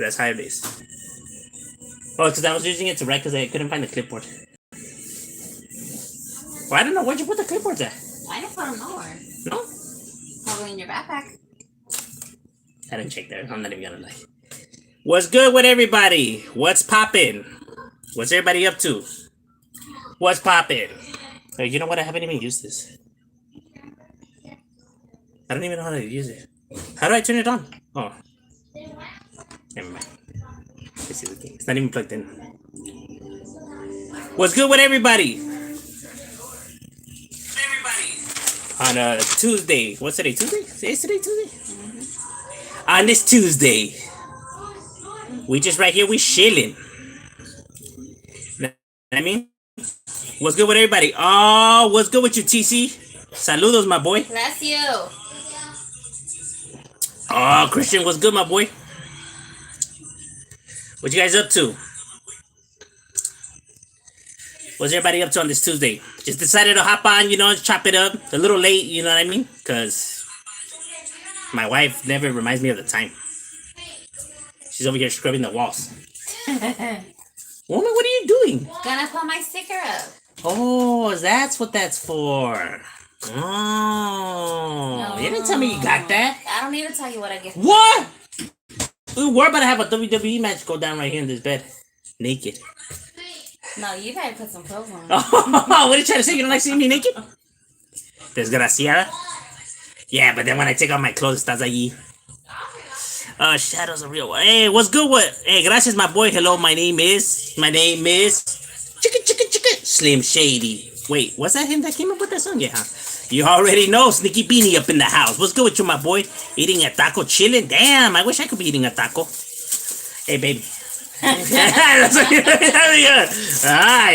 that's how it is. Oh, because I was using it to write because I couldn't find the clipboard. Well, I don't know. Where'd you put the clipboards at? I didn't put them nowhere. No? Probably in your backpack. I didn't check there. I'm not even gonna lie. What's good with everybody? What's poppin'? What's everybody up to? What's poppin'? Hey, you know what? I haven't even used this. I don't even know how to use it. How do I turn it on? Oh. Never mind. Let's see the thing. It's not even plugged in. What's good with everybody? On a Tuesday. What's today? Tuesday? Is today Tuesday? Mm-hmm. On this Tuesday. We just right here, we chilling. I mean, what's good with everybody? Oh, what's good with you, TC? Saludos, my boy. Bless you. Oh, Christian, what's good, my boy? What you guys up to? What's everybody up to on this Tuesday? Just decided to hop on, chop it up. A little late, you know what I mean? Because my wife never reminds me of the time. She's over here scrubbing the walls. Woman, what are you doing? Gonna put my sticker up. Oh, that's what that's for. Oh, you didn't tell me you got that. I don't need to tell you what I get. What? We're about to have a WWE match go down right here in this bed. Naked. No, you gotta put some clothes on. Oh, what are you trying to say? You don't like seeing me naked? Desgraciada? Yeah, but then when I take off my clothes, estás allí. Shadows are real. Hey, what's good? Hey, gracias, my boy. Hello, my name is Chicka Slim Shady. Wait, was that him that came up with that song? Yeah, huh? You already know, Sneaky Beanie up in the house. What's good with you, my boy? Eating a taco, chilling? Damn, I wish I could be eating a taco. Hey, baby. I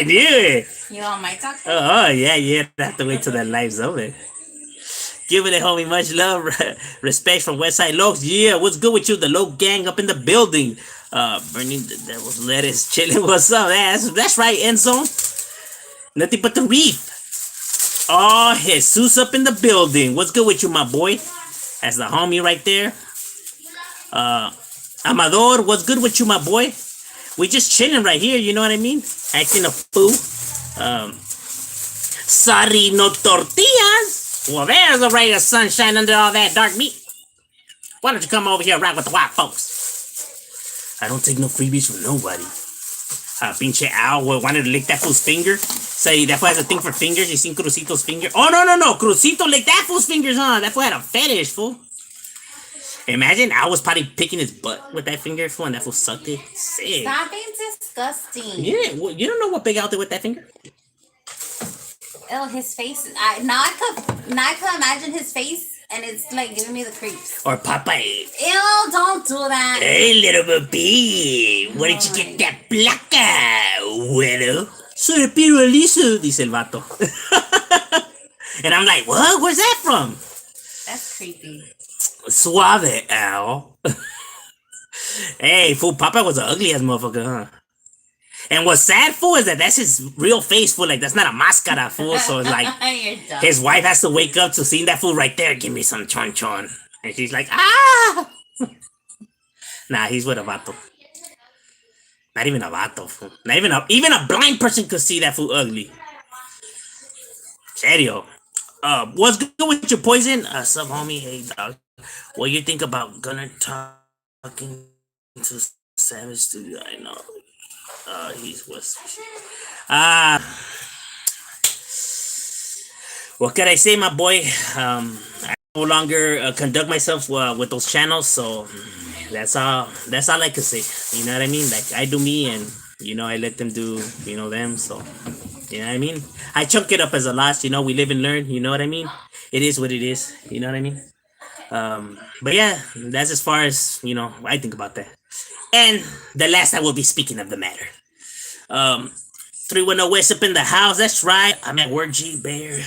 knew it. You want my taco? Oh, yeah, I have to wait till that live's over. Give it a homie, much love, respect from Westside Lokes. Yeah, what's good with you? The Loke gang up in the building. Burning the devil's lettuce, chilling. What's up? That's right, end zone. Nothing but the reef. Oh, Jesus up in the building. What's good with you, my boy? That's the homie right there. Amador, what's good with you, my boy? We just chilling right here, you know what I mean? Acting a fool. Sorry, no tortillas. Well, there's a ray of sunshine under all that dark meat. Why don't you come over here and rock with the white folks? I don't take no freebies from nobody. Pinche Al wanted to lick that fool's finger. Say, that fool has a thing for fingers. You seen Crucito's finger? Oh, no. Crucito licked that fool's fingers, huh? That fool had a fetish, fool. Imagine Al was probably picking his butt with that finger, fool, and that fool sucked it. Sick. Stop being disgusting. Yeah, well, you don't know what Big Al did with that finger? Oh, his face. Now I could imagine his face, and it's like giving me the creeps. Or Papa. Ew, don't do that. Hey, little baby. Where did you get that placa, güero? Soy Piro Aliso, dice el vato. And I'm like, what? Where's that from? That's creepy. Suave, Al. Hey, fool, Papa was an ugly ass motherfucker, huh? And what's sad, fool, is that's his real face, fool. Like, that's not a mascara, fool. So it's like, his wife has to wake up to seeing that fool right there. Give me some chon chon. And she's like, ah! Nah, he's with a vato. Not even a vato, fool. Not even a blind person could see that fool ugly. Serio. What's good with your poison? Sup, homie? Hey, dog. What you think about Gunner talking to Savage Studio? I know. He's West. What can I say, my boy? I no longer conduct myself with those channels, so that's all I can say. You know what I mean? Like, I do me, and I let them do them. So you know what I mean? I chunk it up as a loss. We live and learn. You know what I mean? It is what it is. You know what I mean? But yeah, that's as far as I think about that. And the last I will be speaking of the matter. 310 West up in the house. That's right. I'm at work, G Bear,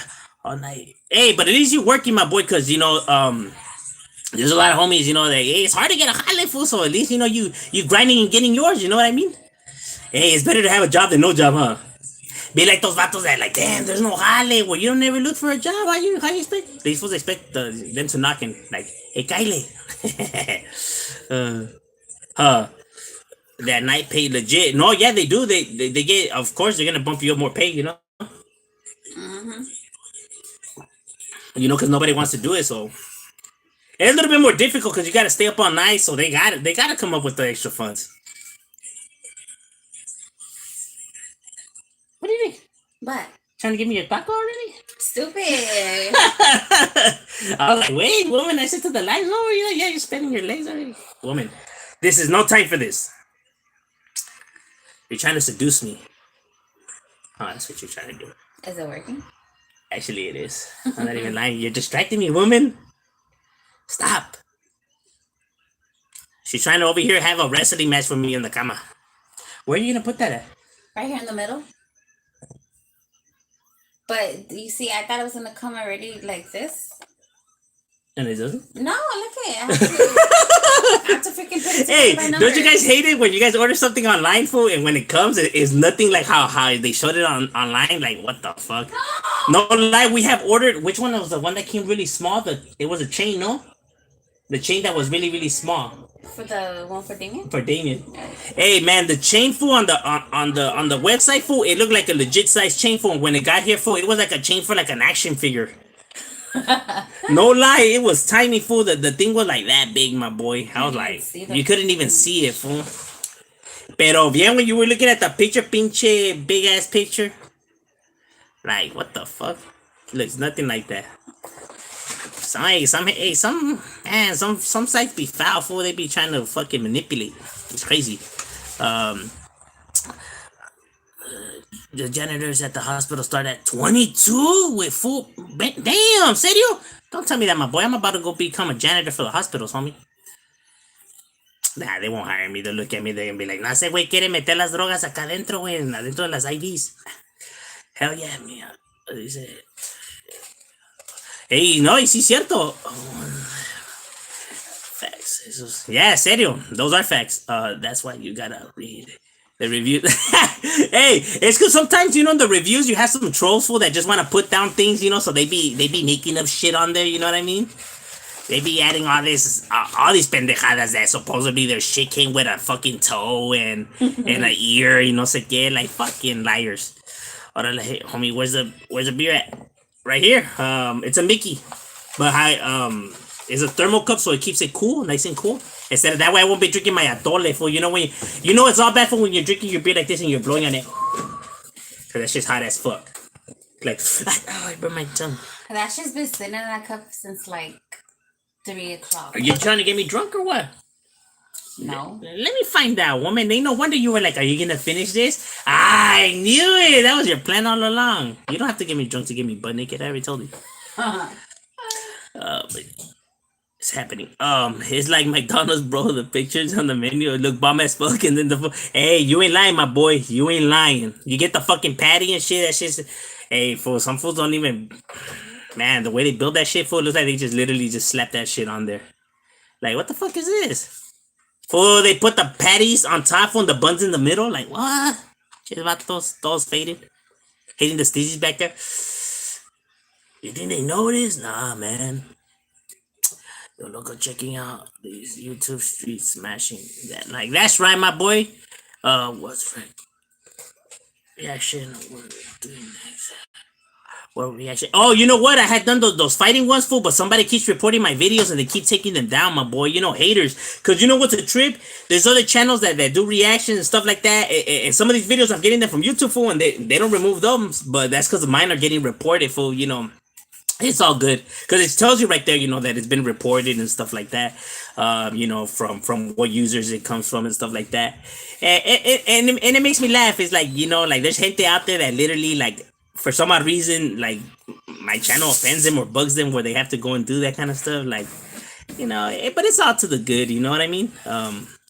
all night. Hey, but at least you're working, my boy, because there's a lot of homies, that hey, it's hard to get a highlight, fool. So at least you grinding and getting yours. You know what I mean? Hey, it's better to have a job than no job, huh? Be like those vatos that like, damn, there's no jale. Well, you don't ever look for a job. How you expect? They supposed to expect them to knock and like, hey, Kyle. that night pay legit. No, yeah, they do. They get. Of course, they're gonna bump you up more pay. Mm-hmm. Because nobody wants to do it. So it's a little bit more difficult because you got to stay up all night. So they got it. They got to come up with the extra funds. What do you think? What? Trying to give me a taco already? Stupid. I was like, wait, woman, I said to the lights over. Yeah, you're spending your legs already. Woman, this is no time for this. You're trying to seduce me. Oh, that's what you're trying to do. Is it working? Actually, it is. I'm not even lying. You're distracting me, woman. Stop. She's trying to over here have a wrestling match with me in the cama. Where are you going to put that at? Right here in the middle. But you see, I thought it was gonna come already like this. And it doesn't? No, look at it. I have to freaking put it Hey, by don't you guys hate it when you guys order something online, food, and when it comes, it is nothing like how they showed it online? Like, what the fuck? No lie, we have ordered. Which one was the one that came really small? It was a chain, no? The chain that was really, really small. For the one for Damien? For Damien. Hey man, the chain fool on the website fool, it looked like a legit size chain fool. When it got here fool, it was like a chain for like an action figure. No lie, it was tiny fool. The thing was like that big, my boy. I was like, you couldn't even see it fool. Pero bien, when you were looking at the picture, pinche big ass picture. Like, what the fuck? Looks nothing like that. Some sites be foul fool. They be trying to fucking manipulate. It's crazy. The janitors at the hospital start at 22 with full. Damn, serio? Don't tell me that, my boy. I'm about to go become a janitor for the hospitals, homie. Nah, they won't hire me. They'll look at me. They're gonna be like, no, ese güey quiere meter las drogas acá adentro, güey, adentro de las IVs. Hell yeah, mía. Dice. Hey, no, y sí, cierto. Facts. Yeah, serio. Those are facts. That's why you gotta read the review. Hey, it's because sometimes, the reviews, you have some trolls fool that just want to put down things, so they be making up shit on there, you know what I mean? They be adding all these pendejadas that supposedly their shit came with a fucking toe and an ear, no sé qué, like fucking liars. Orale, hey, homie, where's the beer at? Right here. It's a Mickey, but it's a thermal cup, so it keeps it cool, nice and cool. Instead of that way, I won't be drinking my atole. Fool, it's all bad for when you're drinking your beer like this and you're blowing on it, cause that's just hot as fuck. Like, oh, I burned my tongue. That shit's been sitting in that cup since like 3 o'clock. Are you trying to get me drunk or what? No. Let me find out, woman. Ain't no wonder you were like, are you gonna finish this? I knew it. That was your plan all along. You don't have to get me drunk to get me butt naked. I already told you. But it's happening. It's like McDonald's, bro. The pictures on the menu look bomb as fuck, and then hey, you ain't lying, my boy. You ain't lying. You get the fucking patty and shit. That shit's. Hey, fool. Some fools don't even. Man, the way they build that shit, fool, looks like they just literally just slapped that shit on there. Like, what the fuck is this? Fool, they put the patties on top and the buns in the middle. Like, what? Shit about those faded. Hitting the steezies back there. You think they know it is? Nah, man. Yo, look, checking out these YouTube streets smashing that. Like, that's right, my boy. What's right? Reaction. We're doing this. What reaction? Oh, you know what? I had done those fighting ones, fool, but somebody keeps reporting my videos and they keep taking them down, my boy. Haters. Because you know what's a trip? There's other channels that do reactions and stuff like that. And some of these videos, I'm getting them from YouTube, fool, and they don't remove them. But that's because mine are getting reported, fool, It's all good. Because it tells you right there, that it's been reported and stuff like that. From what users it comes from and stuff like that. And it makes me laugh. It's like, like there's gente out there that literally, like, for some odd reason, like, my channel offends them or bugs them where they have to go and do that kind of stuff. Like, but it's all to the good, you know what I mean?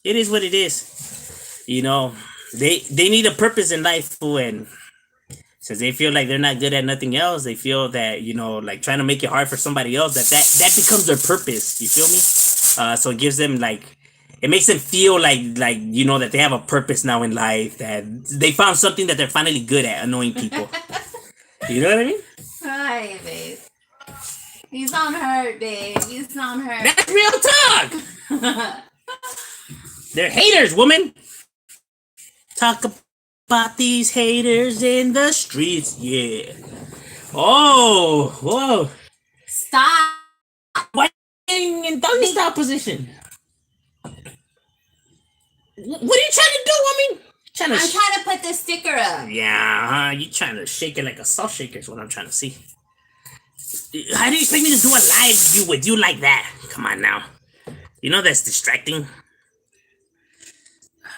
It is what it is. They need a purpose in life, fool, and since they feel like they're not good at nothing else, they feel that, like trying to make it hard for somebody else, that becomes their purpose. You feel me? So it gives them it makes them feel like that they have a purpose now in life, that they found something that they're finally good at, annoying people. You know what I mean? Hi, babe. He's on her, babe. He's on her. That's real talk. They're haters, woman. Talk about these haters in the streets. Yeah. Oh, whoa. Stop. Why in doggy style position? What are you trying to do? I mean, I'm trying to put this sticker up. Yeah, you trying to shake it like a salt shaker is what I'm trying to see. How do you expect me to do a live view with you like that? Come on now. You know that's distracting.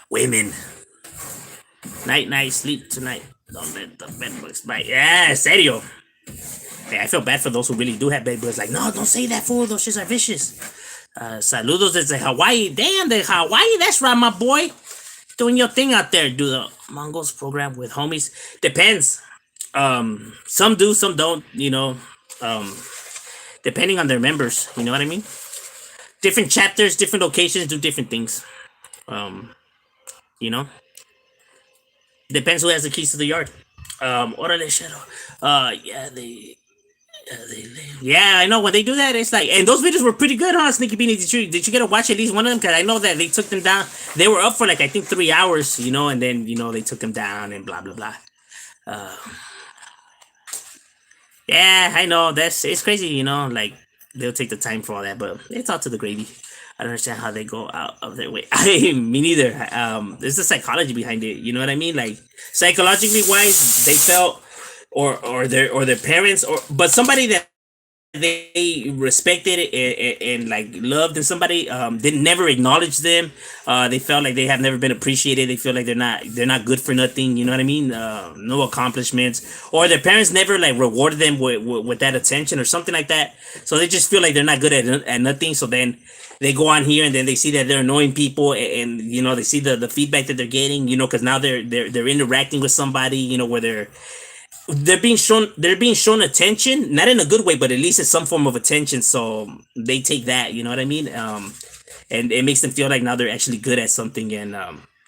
Women. Night, night, sleep tonight. Don't let the bed bugs bite. Yeah, serio. Hey, I feel bad for those who really do have bed bugs. Like, no, don't say that, fool. Those shits are vicious. Saludos desde Hawaii. Damn, the Hawaii. That's right, my boy. Doing your thing out there. Do the Mongols program with homies. Depends. Some do, some don't. You know, depending on their members. You know what I mean? Different chapters, different locations do different things. You know, depends who has the keys to the yard. Orale shadow. Yeah, yeah, I know when they do that, it's like, and those videos were pretty good, huh? Sneaky Beanie, did you get to watch at least one of them? Because I know that they took them down. They were up for like I think 3 hours, you know, and then they took them down and blah blah blah. Yeah, I know it's crazy, you know, like they'll take the time for all that, but it's all to the gravy. I don't understand how they go out of their way. Me neither. There's the psychology behind it. You know what I mean? Like psychologically wise, they felt, or their parents, but somebody that they respected and like loved, and somebody didn't never acknowledge them. They felt like they have never been appreciated. They feel like they're not good for nothing. You know what I mean? No accomplishments, or their parents never like rewarded them with that attention or something like that. So they just feel like they're not good at nothing. So then they go on here and then they see that they're annoying people, and they see the feedback that they're getting. Because now they're interacting with somebody. Where they're being shown attention, not in a good way, but at least it's some form of attention. So they take that, you know what I mean? And it makes them feel like now they're actually good at something, and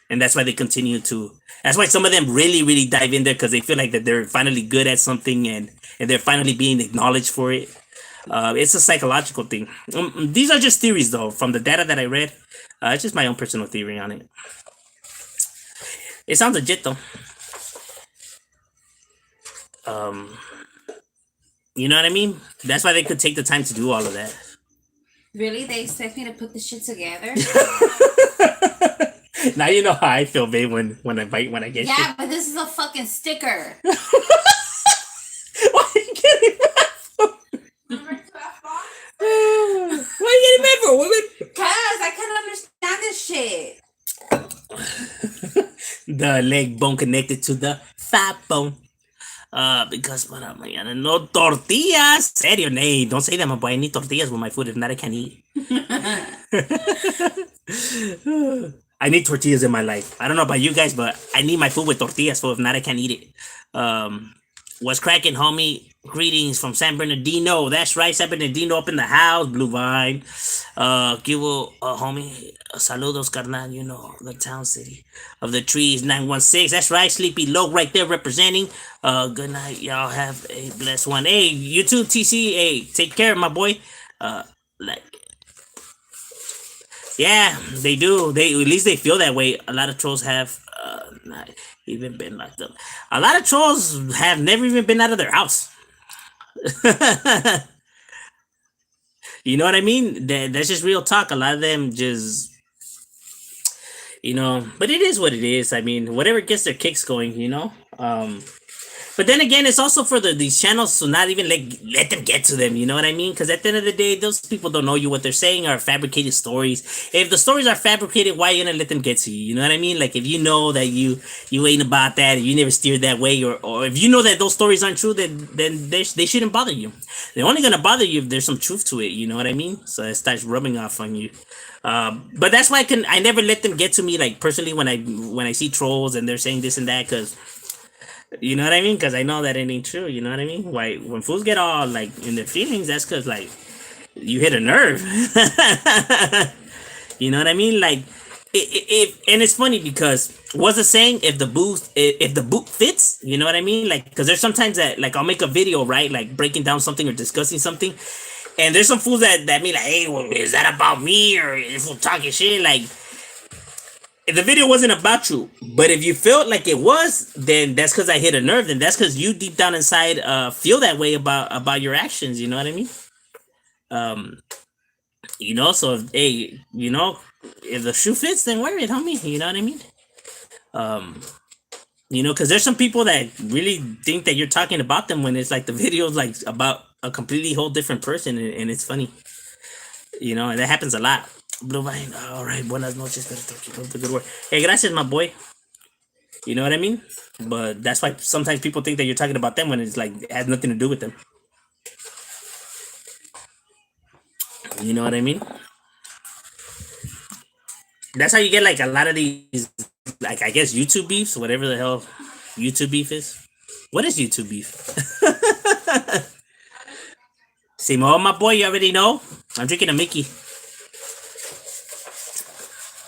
that's why they continue to. That's why some of them really, really dive in there, because they feel like that they're finally good at something, and they're finally being acknowledged for it. It's a psychological thing. These are just theories, though, from the data that I read. It's just my own personal theory on it. It sounds legit, though. You know what I mean? That's why they could take the time to do all of that. Really? They expect me to put this shit together? Now you know how I feel, babe, when I get yeah, shit. But this is a fucking sticker. Why are you getting mad for? Why are you getting mad for, woman? Because I can't understand this shit. The leg bone connected to the thigh bone. Because para mañana no tortillas. Serio, nay, don't say that, my boy. I need tortillas with my food. If not, I can't eat. I need tortillas in my life. I don't know about you guys, but I need my food with tortillas. So if not, I can't eat it. What's cracking, homie? Greetings from San Bernardino. That's right, San Bernardino up in the house. Blue Vine. Homie. Saludos, carnal. The town city of the trees. 916. That's right, Sleepy Low right there representing. Good night. Y'all have a blessed one. Hey, you too, TC. Hey, take care, my boy. Yeah, they do. At least they feel that way. A lot of trolls have not even been locked up. A lot of trolls have never even been out of their house. You know what I mean? That's just real talk. A lot of them just, but it is what it is. I mean, whatever gets their kicks going, But then again, it's also for these channels to not even let them get to them. You know what I mean? Because at the end of the day, those people don't know you. What they're saying are fabricated stories. If the stories are fabricated, why are you gonna let them get to you? You know what I mean? Like if you know that you ain't about that, you never steered that way, or if you know that those stories aren't true, then they shouldn't bother you. They're only gonna bother you if there's some truth to it. You know what I mean? So it starts rubbing off on you. But that's why I never let them get to me, like personally, when I see trolls and they're saying this and that, because. You know what I mean? Because I know that it ain't true. You know what I mean? Why when fools get all like in their feelings, that's because like you hit a nerve. You know what I mean? Like and it's funny because what's the saying? If the boot fits, you know what I mean? Like because there's sometimes that like I'll make a video, right? Like breaking down something or discussing something, and there's some fools that mean like, hey, well, is that about me or if we're talking shit? Like the video wasn't about you, but if you felt like it was, then that's because I hit a nerve. Then that's because you deep down inside feel that way about your actions. You know what I mean? Um, so if, hey, if the shoe fits, then wear it, homie. You know what I mean? Um, because there's some people that really think that you're talking about them when it's like the video's like about a completely whole different person, and it's funny. And that happens a lot. Blue Vine, all right, buenas noches, keep up the good work. Hey, gracias, my boy. You know what I mean? But that's why sometimes people think that you're talking about them when it's like it has nothing to do with them. You know what I mean? That's how you get like a lot of these, like, I guess YouTube beefs, whatever the hell YouTube beef is. What is YouTube beef? Simon, my boy, you already know. I'm drinking a Mickey.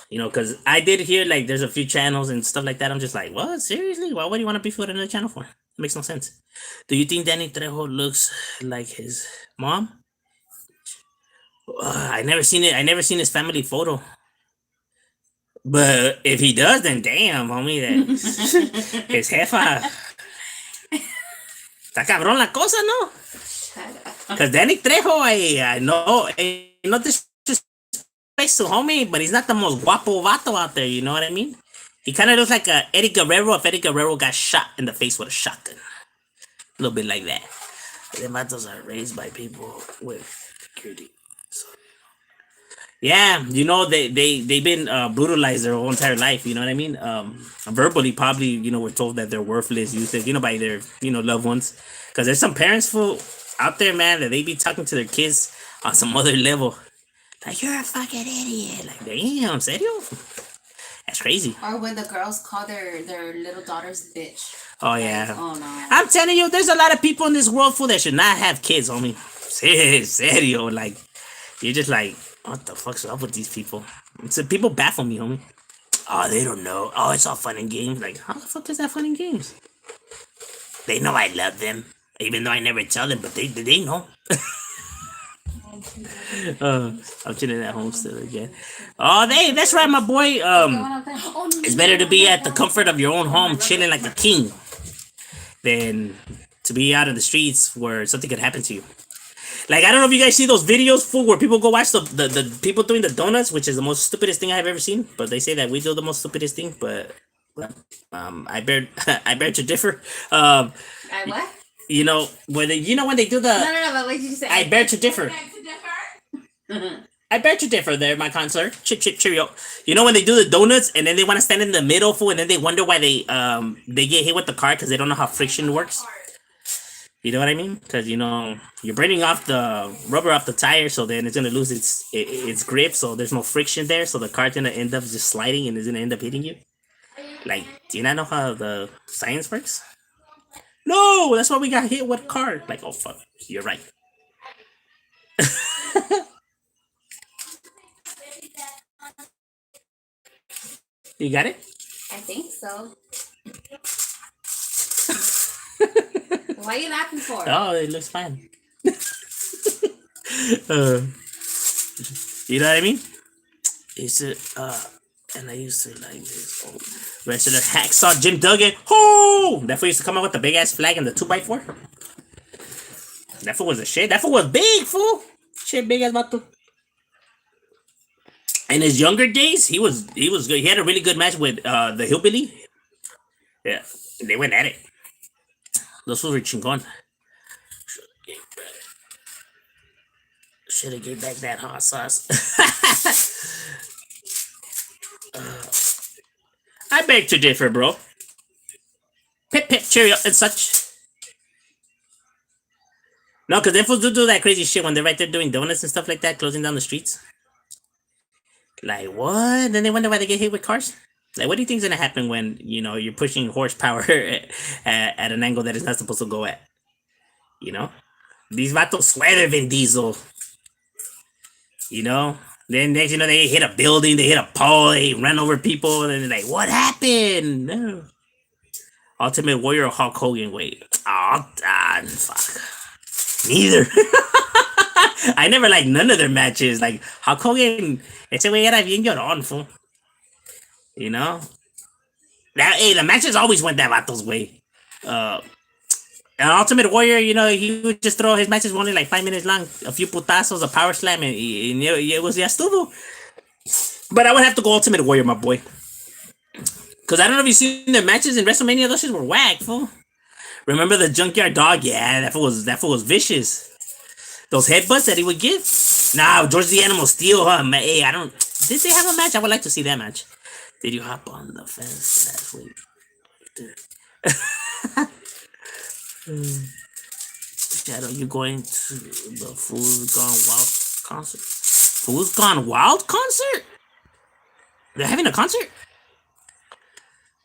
Because I did hear like there's a few channels and stuff like that. I'm just like, what? Seriously? Why would you want to beef with another channel for? It makes no sense. Do you think Danny Trejo looks like his mom? I never seen it. I never seen his family photo. But if he does, then damn, homie, that his jefa. Está cabrón la cosa, ¿no? Because Danny Trejo, I know, no disrespect to homie, but he's not the most guapo vato out there. You know what I mean? He kind of looks like Eddie Guerrero if Eddie Guerrero got shot in the face with a shotgun. A little bit like that. The vatos are raised by people with security. So, yeah, they've been brutalized their whole entire life. You know what I mean? Verbally, probably, we're told that they're worthless, useless, by their, loved ones. Because there's some parents out there, man, that they be talking to their kids on some other level. Like, you're a fucking idiot. Like, damn, serio? That's crazy. Or when the girls call their little daughters bitch. Oh, yeah. Like, oh, no. I'm telling you, there's a lot of people in this world, that should not have kids, homie. Serio. Like, you're just like, what the fuck's up with these people? People baffle me, homie. Oh, they don't know. Oh, it's all fun and games. Like, how the fuck is that fun and games? They know I love them. Even though I never tell them, but they know. I'm chilling at home still again. Oh, that's right, my boy. It's better to be at the comfort of your own home, chilling like a king, than to be out in the streets where something could happen to you. Like, I don't know if you guys see those videos, fool, where people go watch the people doing the donuts, which is the most stupidest thing I've ever seen. But they say that we do the most stupidest thing. But I bear to differ. I what? When they do the No. But what did you say? I bear to differ. I bet you differ there, my consular. Chip, cheerio. When they do the donuts and then they want to stand in the middle, fool, and then they wonder why they get hit with the car because they don't know how friction works. You know what I mean? Because you're burning off the rubber off the tire, so then it's gonna lose its grip, so there's no friction there, so the car's gonna end up just sliding and it's gonna end up hitting you. Like, do you not know how the science works? No, that's why we got hit with a car. Like, oh fuck, you're right. You got it? I think so. Why are you laughing for? Oh, it looks fine. You know what I mean? And I used to like this old wrestler hacksaw Jim Duggan. Oh, that fool used to come out with the big ass flag and the 2x4. That fool was a shit. That fool was big, fool. Shit, big ass vato. In his younger days, he was good. He had a really good match with the Hillbilly. Yeah, they went at it. Those fools were chingón. Should have gave back that hot sauce. I beg to differ, bro. Pip, cheerio, and such. No, because they fools do that crazy shit when they're right there doing donuts and stuff like that, closing down the streets. Like, what? Then they wonder why they get hit with cars? Like, what do you think is going to happen when, you're pushing horsepower at an angle that it's not supposed to go at? These vatos swear they're Vin Diesel. Then next, they hit a building, they hit a pole, they run over people, and they're like, what happened? No. Ultimate Warrior or Hulk Hogan? Wait. Oh, fuck. Neither. I never liked none of their matches. Like, Hulk Hogan, ese güey era bien llorón, fool. You know, that hey, the matches always went that Vato's way. Uh, An Ultimate Warrior, he would just throw his matches were only like 5 minutes long, a few putazos, a power slam, and it was ya estuvo. But I would have to go Ultimate Warrior, my boy. Because I don't know if you've seen the matches in WrestleMania, those shits were whack, fool. Remember the Junkyard Dog? Yeah, that fool was vicious. Those headbutts that he would give? Nah, George the Animal Steel, huh? Hey, I don't. Did they have a match? I would like to see that match. Did you hop on the fence last week? Shadow, you going to the Fool's Gone Wild concert? Fool's Gone Wild concert? They're having a concert?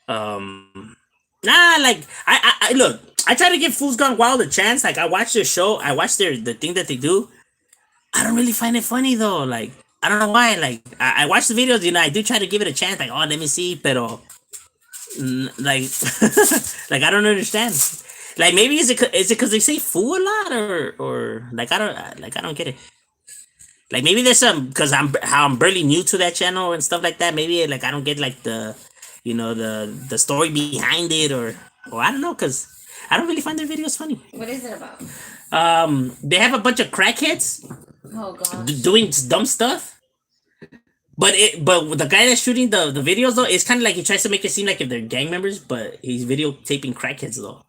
Like I look. I try to give Fool's Gone Wild a chance. Like I watch their show. I watch the thing that they do. I don't really find it funny though. Like I don't know why. Like I watch the videos. I do try to give it a chance. Like let me see, pero like like I don't understand. Like maybe is it because they say fool a lot or like I don't get it. Like maybe there's some because I'm barely new to that channel and stuff like that. Maybe like I don't get like the story behind it or I don't know because I don't really find their videos funny. What is it about? They have a bunch of crackheads Oh god. doing dumb stuff. But the guy that's shooting the videos though, it's kind of like he tries to make it seem like if they're gang members, but he's videotaping crackheads though.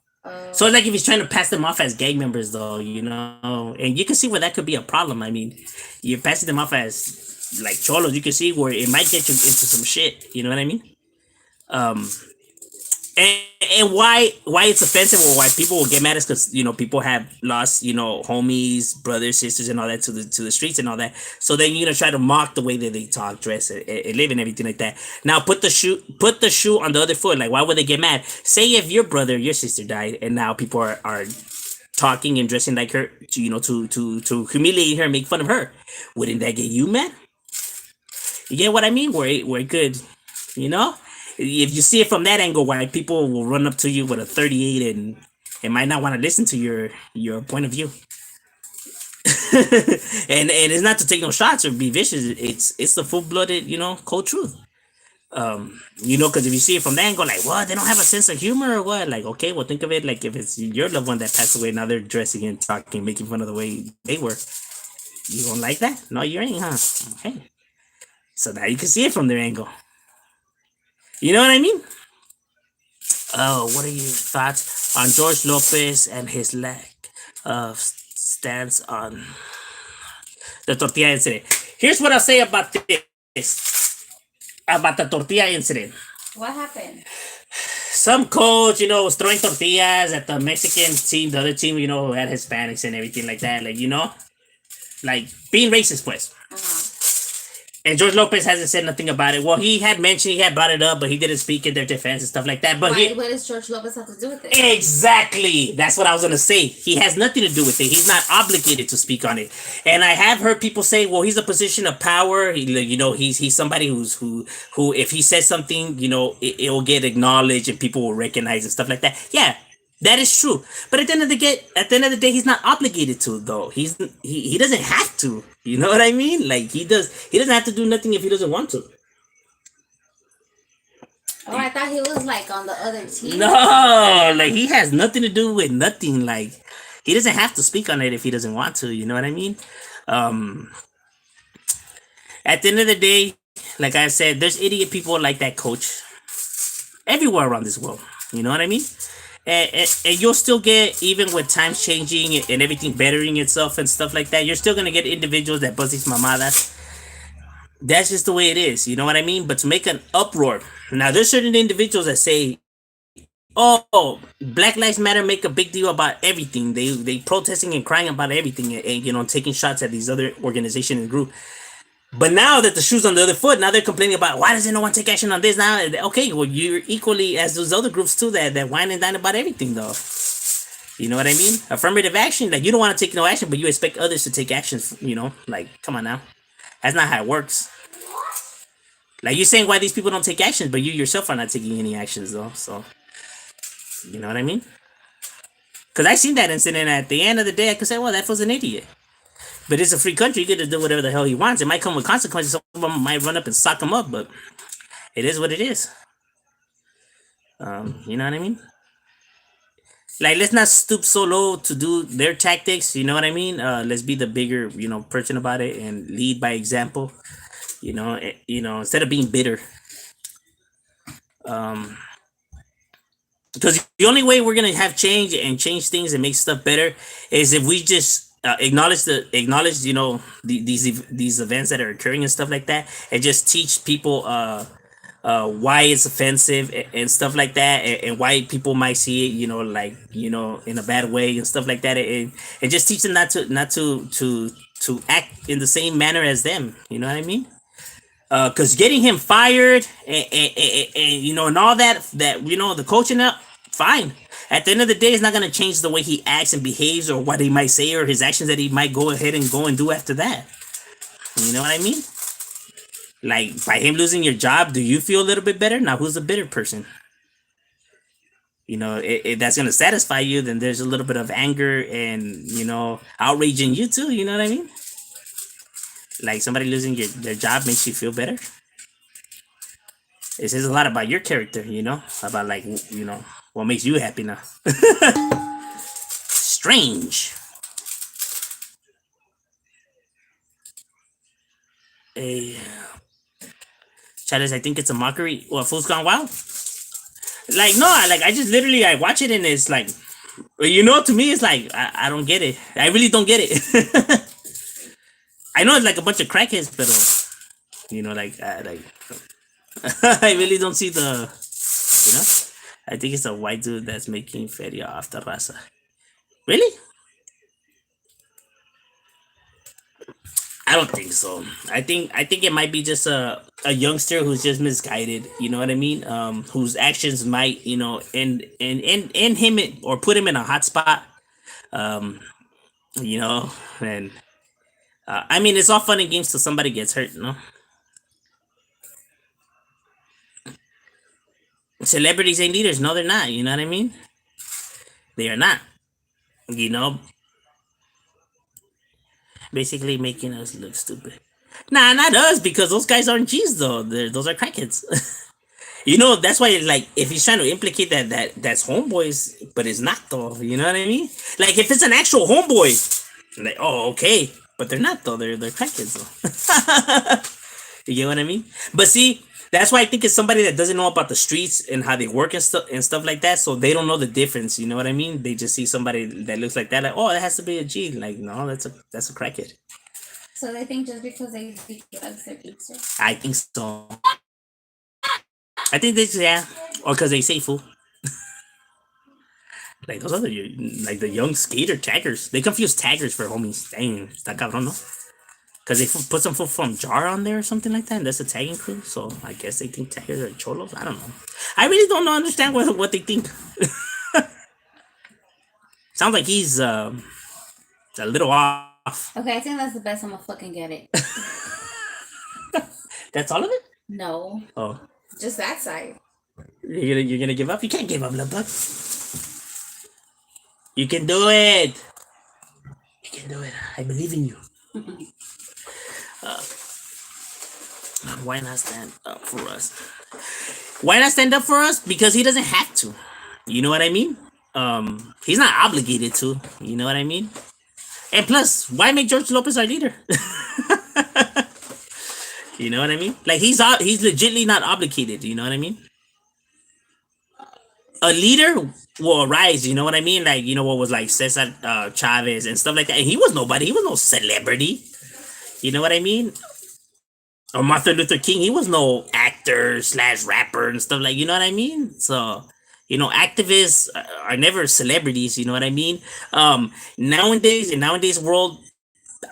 So it's like if he's trying to pass them off as gang members though, and you can see where that could be a problem. I mean, you're passing them off as like cholos. You can see where it might get you into some shit. You know what I mean? And why it's offensive or why people will get mad is because people have lost homies, brothers, sisters, and all that to the streets and all that. So then try to mock the way that they talk, dress, and live and everything like that. Now put the shoe on the other foot. Like why would they get mad? Say if your brother, your sister died, and now people are talking and dressing like her to humiliate her, and make fun of her. Wouldn't that get you mad? You get what I mean? Where it could, if you see it from that angle, why people will run up to you with a 38 and might not want to listen to your point of view. and it's not to take no shots or be vicious. It's the full-blooded, cold truth. Because if you see it from that angle, like what, they don't have a sense of humor or what? Like okay, well think of it like if it's your loved one that passed away, now they're dressing and talking, making fun of the way they were. You don't like that? No, you ain't, huh? Okay. So now you can see it from their angle. You know what I mean? Oh, what are your thoughts on George Lopez and his lack of stance on the tortilla incident? Here's what I'll say about this. About the tortilla incident. What happened? Some coach, was throwing tortillas at the Mexican team, the other team, who had Hispanics and everything like that. Like, like being racist, pues. And George Lopez hasn't said nothing about it. Well, he had brought it up, but he didn't speak in their defense and stuff like that. But what does George Lopez have to do with it? Exactly. That's what I was gonna say. He has nothing to do with it. He's not obligated to speak on it. And I have heard people say, "Well, he's a position of power. He's somebody who if he says something, it will get acknowledged and people will recognize and stuff like that." Yeah. That is true, but at the end of the day, he's not obligated to though. He doesn't have to. You know what I mean? Like he doesn't have to do nothing if he doesn't want to. Oh, I thought he was like on the other team. No, like he has nothing to do with nothing. Like he doesn't have to speak on it if he doesn't want to. You know what I mean? At the end of the day, like I said, there's idiot people like that coach everywhere around this world. You know what I mean? And you'll still get, even with times changing and everything bettering itself and stuff like that, you're still gonna get individuals that buzz these mamadas. That's just the way it is, you know what I mean? But to make an uproar, now there's certain individuals that say, "Oh, Black Lives Matter," make a big deal about everything. They protesting and crying about everything, and taking shots at these other organizations and group. But now that the shoe's on the other foot, now they're complaining about why doesn't no one take action on this now? Okay, well you're equally as those other groups too that whine and dine about everything though. You know what I mean? Affirmative action, like you don't want to take no action, but you expect others to take actions. Like come on now, that's not how it works. Like you're saying why these people don't take actions, but you yourself are not taking any actions though. So you know what I mean? Because I seen that incident. At the end of the day, I could say, well, that was an idiot. But it's a free country. You get to do whatever the hell he wants. It might come with consequences. Some of them might run up and sock him up, but it is what it is. You know what I mean? Like, let's not stoop so low to do their tactics. You know what I mean? Let's be the bigger, person about it and lead by example. Instead of being bitter. Um, because the only way we're gonna have change and change things and make stuff better is if we just acknowledge these events that are occurring and stuff like that, and just teach people why it's offensive and stuff like that, and why people might see it, like, in a bad way and stuff like that, and just teach them not to act in the same manner as them. You know what I mean? Because getting him fired and all that the coaching up, fine. At the end of the day, it's not gonna change the way he acts and behaves, or what he might say, or his actions that he might go ahead and go and do after that. You know what I mean? Like, by him losing your job, do you feel a little bit better? Now, who's the bitter person? If that's gonna satisfy you, then there's a little bit of anger and outrage in you too. You know what I mean? Like, somebody losing their job makes you feel better. It says a lot about your character, about, like, what makes you happy now. Strange. A Chavez, I think it's a mockery. What, Fool's Gone Wild? Like, no, I just literally, I watch it and it's like, to me, it's like, I don't get it. I really don't get it. I know it's like a bunch of crackheads, but like I really don't see the, you know. I think it's a white dude that's making feria off the raza. Really? I don't think so. I think it might be just a youngster who's just misguided. You know what I mean? Whose actions might end him or put him in a hot spot. Um, you know, and I mean, it's all fun and games till somebody gets hurt. Celebrities ain't leaders. No, they're not. You know what I mean? They are not. You know, basically making us look stupid. Nah, not us, because those guys aren't G's though. Those are crackheads. That's why, like, if he's trying to implicate that's homeboys, but it's not though. You know what I mean? Like, if it's an actual homeboy, like, oh, okay, but they're not though. They're crackheads though. You get what I mean? But see, that's why I think it's somebody that doesn't know about the streets and how they work and stuff like that. So they don't know the difference. You know what I mean? They just see somebody that looks like that, like, oh, that has to be a G. Like, no, that's a crackhead. So they think just because they do drugs, they're gangsters. I think so. I think this, yeah, or because they say fool. Like, those are like the young skater taggers. They confuse taggers for homies. Dang, está cabrón, no? Because they put some fool from Jar on there or something like that, and that's a tagging crew. So I guess they think taggers are cholos. I don't know. I really don't understand what they think. Sounds like he's a little off. Okay, I think that's the best I'm gonna fucking get it. That's all of it? No, Oh, just that side. you're gonna give up? You can't give up, love bug. You can do it. You can do it. I believe in you. Why not stand up for us? Why not stand up for us? Because he doesn't have to. You know what I mean? He's not obligated to. You know what I mean? And plus, why make George Lopez our leader? You know what I mean? Like, he's legitimately not obligated. You know what I mean? A leader will arise. You know what I mean? Like, what was like Cesar Chavez and stuff like that. And he was nobody. He was no celebrity. You know what I mean? Or Martin Luther King. He was no actor / rapper and stuff, like, you know what I mean? So, activists are never celebrities. You know what I mean? Nowadays, in nowadays world,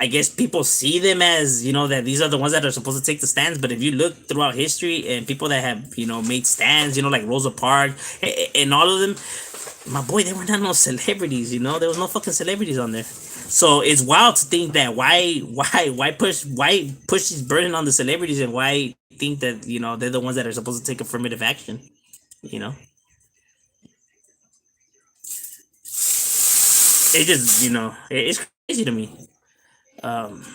I guess people see them as, that these are the ones that are supposed to take the stands. But if you look throughout history and people that have, made stands, like Rosa Parks and all of them, my boy, they were not no celebrities. There was no fucking celebrities on there. So it's wild to think that why push this burden on the celebrities, and why think that they're the ones that are supposed to take affirmative action. You know, it just it's crazy to me. Um,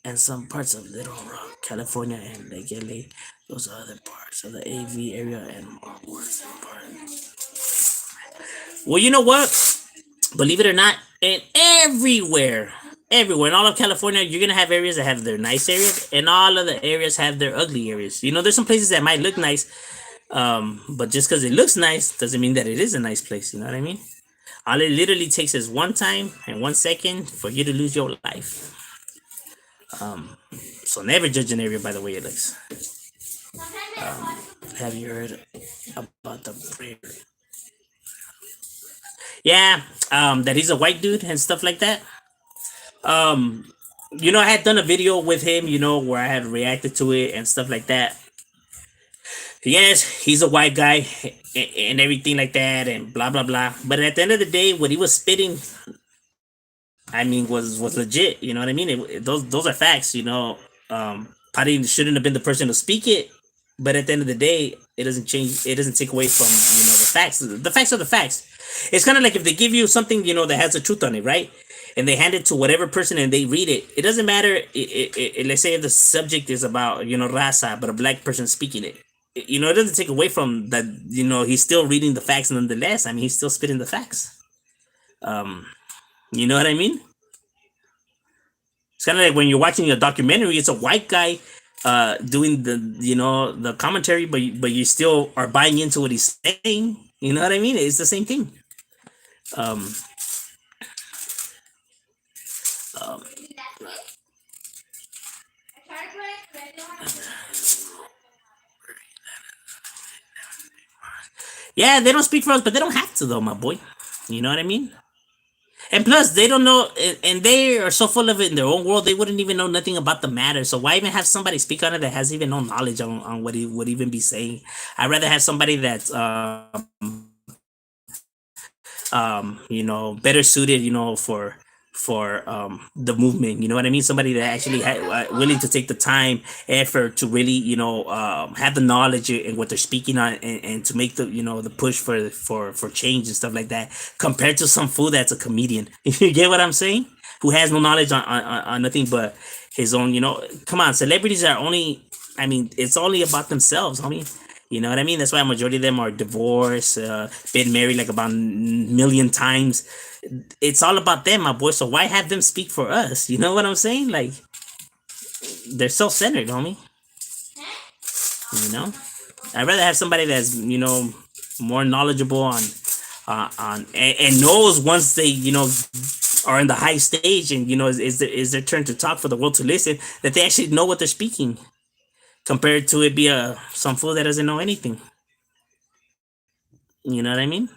and some parts of Little Rock, California, and Lake LA, Those other parts of the AV area and more words part. Well, you know what? Believe it or not, and everywhere in all of California, you're gonna have areas that have their nice areas, and all of the areas have their ugly areas. You know, there's some places that might look nice, but just because it looks nice doesn't mean that it is a nice place. You know what I mean? All it literally takes is one time and 1 second for you to lose your life. So never judge an area by the way it looks. Have you heard about the prayer? Yeah, that he's a white dude and stuff like that. Um, I had done a video with him, where I had reacted to it and stuff like that. Yes, he's a white guy and everything like that, and blah blah blah. But at the end of the day, what he was spitting, I mean, was legit. You know what I mean? Those are facts. Probably shouldn't have been the person to speak it, but at the end of the day, it doesn't change. It doesn't take away from the facts. The facts are the facts. It's kind of like if they give you something that has the truth on it, right? And they hand it to whatever person and they read it. It doesn't matter. Let's say if the subject is about raza, but a black person speaking it. It doesn't take away from that. He's still reading the facts nonetheless. I mean, he's still spitting the facts. Um, you know what I mean? It's kind of like when you're watching a documentary. It's a white guy doing the commentary, but you still are buying into what he's saying. You know what I mean? It's the same thing. Um, um, yeah, they don't speak for us, but they don't have to though, my boy. You know what I mean? And plus, they don't know, and they are so full of it in their own world, they wouldn't even know nothing about the matter. So why even have somebody speak on it that has even no knowledge on what he would even be saying? I'd rather have somebody that's better suited, for the movement. You know what I mean? Somebody that actually willing to take the time, effort to really, have the knowledge and what they're speaking on, and to make the push for change and stuff like that. Compared to some fool that's a comedian, you get what I'm saying? Who has no knowledge on nothing but his own. Come on, celebrities are only. I mean, it's only about themselves, homie. You know what I mean? That's why a majority of them are divorced, been married like about a million times. It's all about them, my boy. So why have them speak for us? You know what I'm saying? Like, they're self-centered, homie. You know, I'd rather have somebody that's more knowledgeable and knows once they are in the high stage and is their turn to talk for the world to listen, that they actually know what they're speaking, compared to it be some fool that doesn't know anything. You know what I mean?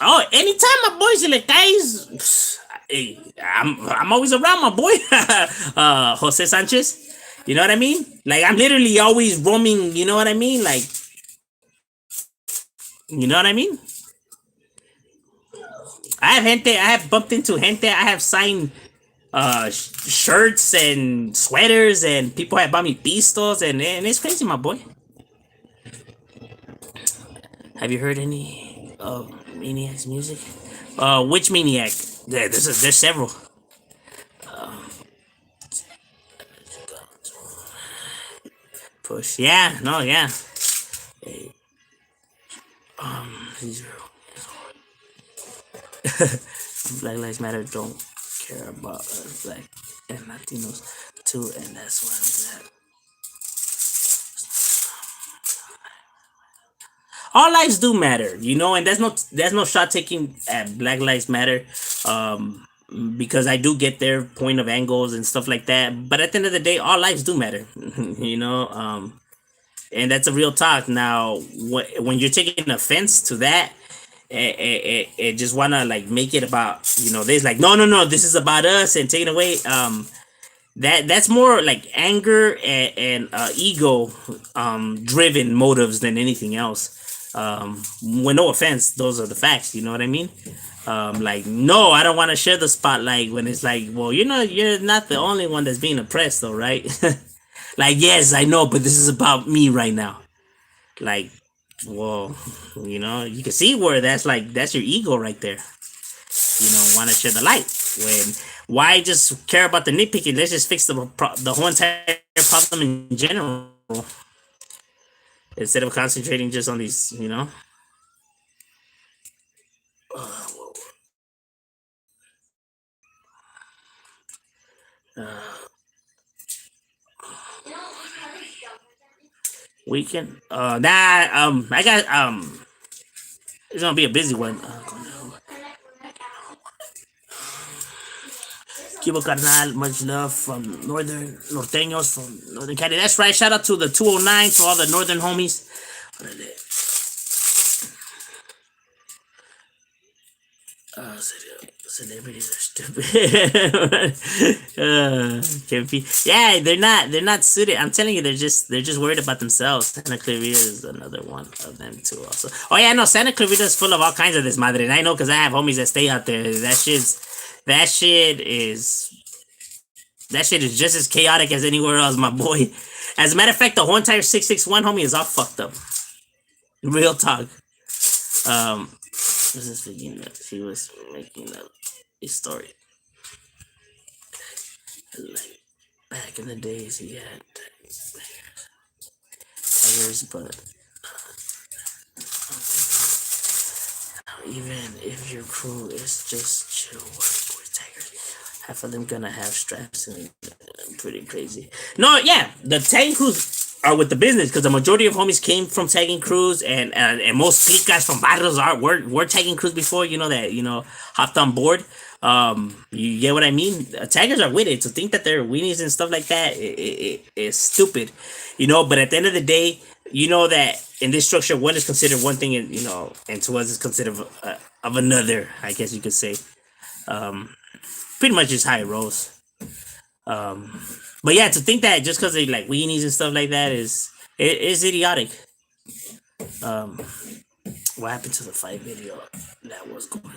Oh, anytime my boy se le caes, hey, I'm always around my boy, Jose Sanchez. You know what I mean? Like, I'm literally always roaming. You know what I mean? Like, you know what I mean? I have bumped into gente. I have signed shirts and sweaters, and people have bought me pistos, and it's crazy, my boy. Have you heard any of Maniac's music? Which Maniac? There's several. Push. Yeah. No. Yeah. Hey, these are Black Lives Matter. Don't care about black and Latinos too, and that's why I'm glad. All lives do matter, and there's no shot taking at Black Lives Matter, um, because I do get their point of angles and stuff like that. But at the end of the day, all lives do matter, and that's a real talk. Now, when you're taking offense to that, it just wanna like make it about this, like, no, no, no, this is about us and taking away. That's more like anger and ego driven motives than anything else. With no offense, those are the facts. You know what I mean? Like, no, I don't want to share the spotlight, when it's like, well, you're not the only one that's being oppressed, though, right? Like, yes, I know, but this is about me right now. Like, well, you can see where that's your ego right there. want to share the light. When why just care about the nitpicking? Let's just fix the whole entire problem in general instead of concentrating just on these. Weekend. I got it's gonna be a busy one. Cuba Carnal, much love from Northern Norteños from Northern Cali. That's right. Shout out to the 209 for all the Northern homies. Celebrities are stupid. Yeah, they're not suited. I'm telling you, they're just worried about themselves. Santa Clarita is another one of them too. Also, oh yeah, no, Santa Clarita is full of all kinds of this madre, and I know because I have homies that stay out there. That shit is just as chaotic as anywhere else, my boy. As a matter of fact, the whole entire 661 homie is all fucked up. Real talk. Was this beginning? She was making a story. Like back in the days, he had tigers, but even if your crew is just chill work with tigers, half of them gonna have straps and pretty crazy. No, yeah, the tagging crews are with the business because the majority of homies came from tagging crews, and most fleet guys from barrios were tagging crews before. That hopped on board. You get what I mean? Taggers are with it. To think that they're weenies and stuff like that is stupid. But at the end of the day, that in this structure, one is considered one thing, and and to us is considered of another. I guess you could say. Pretty much just how it rolls. But yeah, to think that just because they like weenies and stuff like that is idiotic. What happened to the fight video that was going?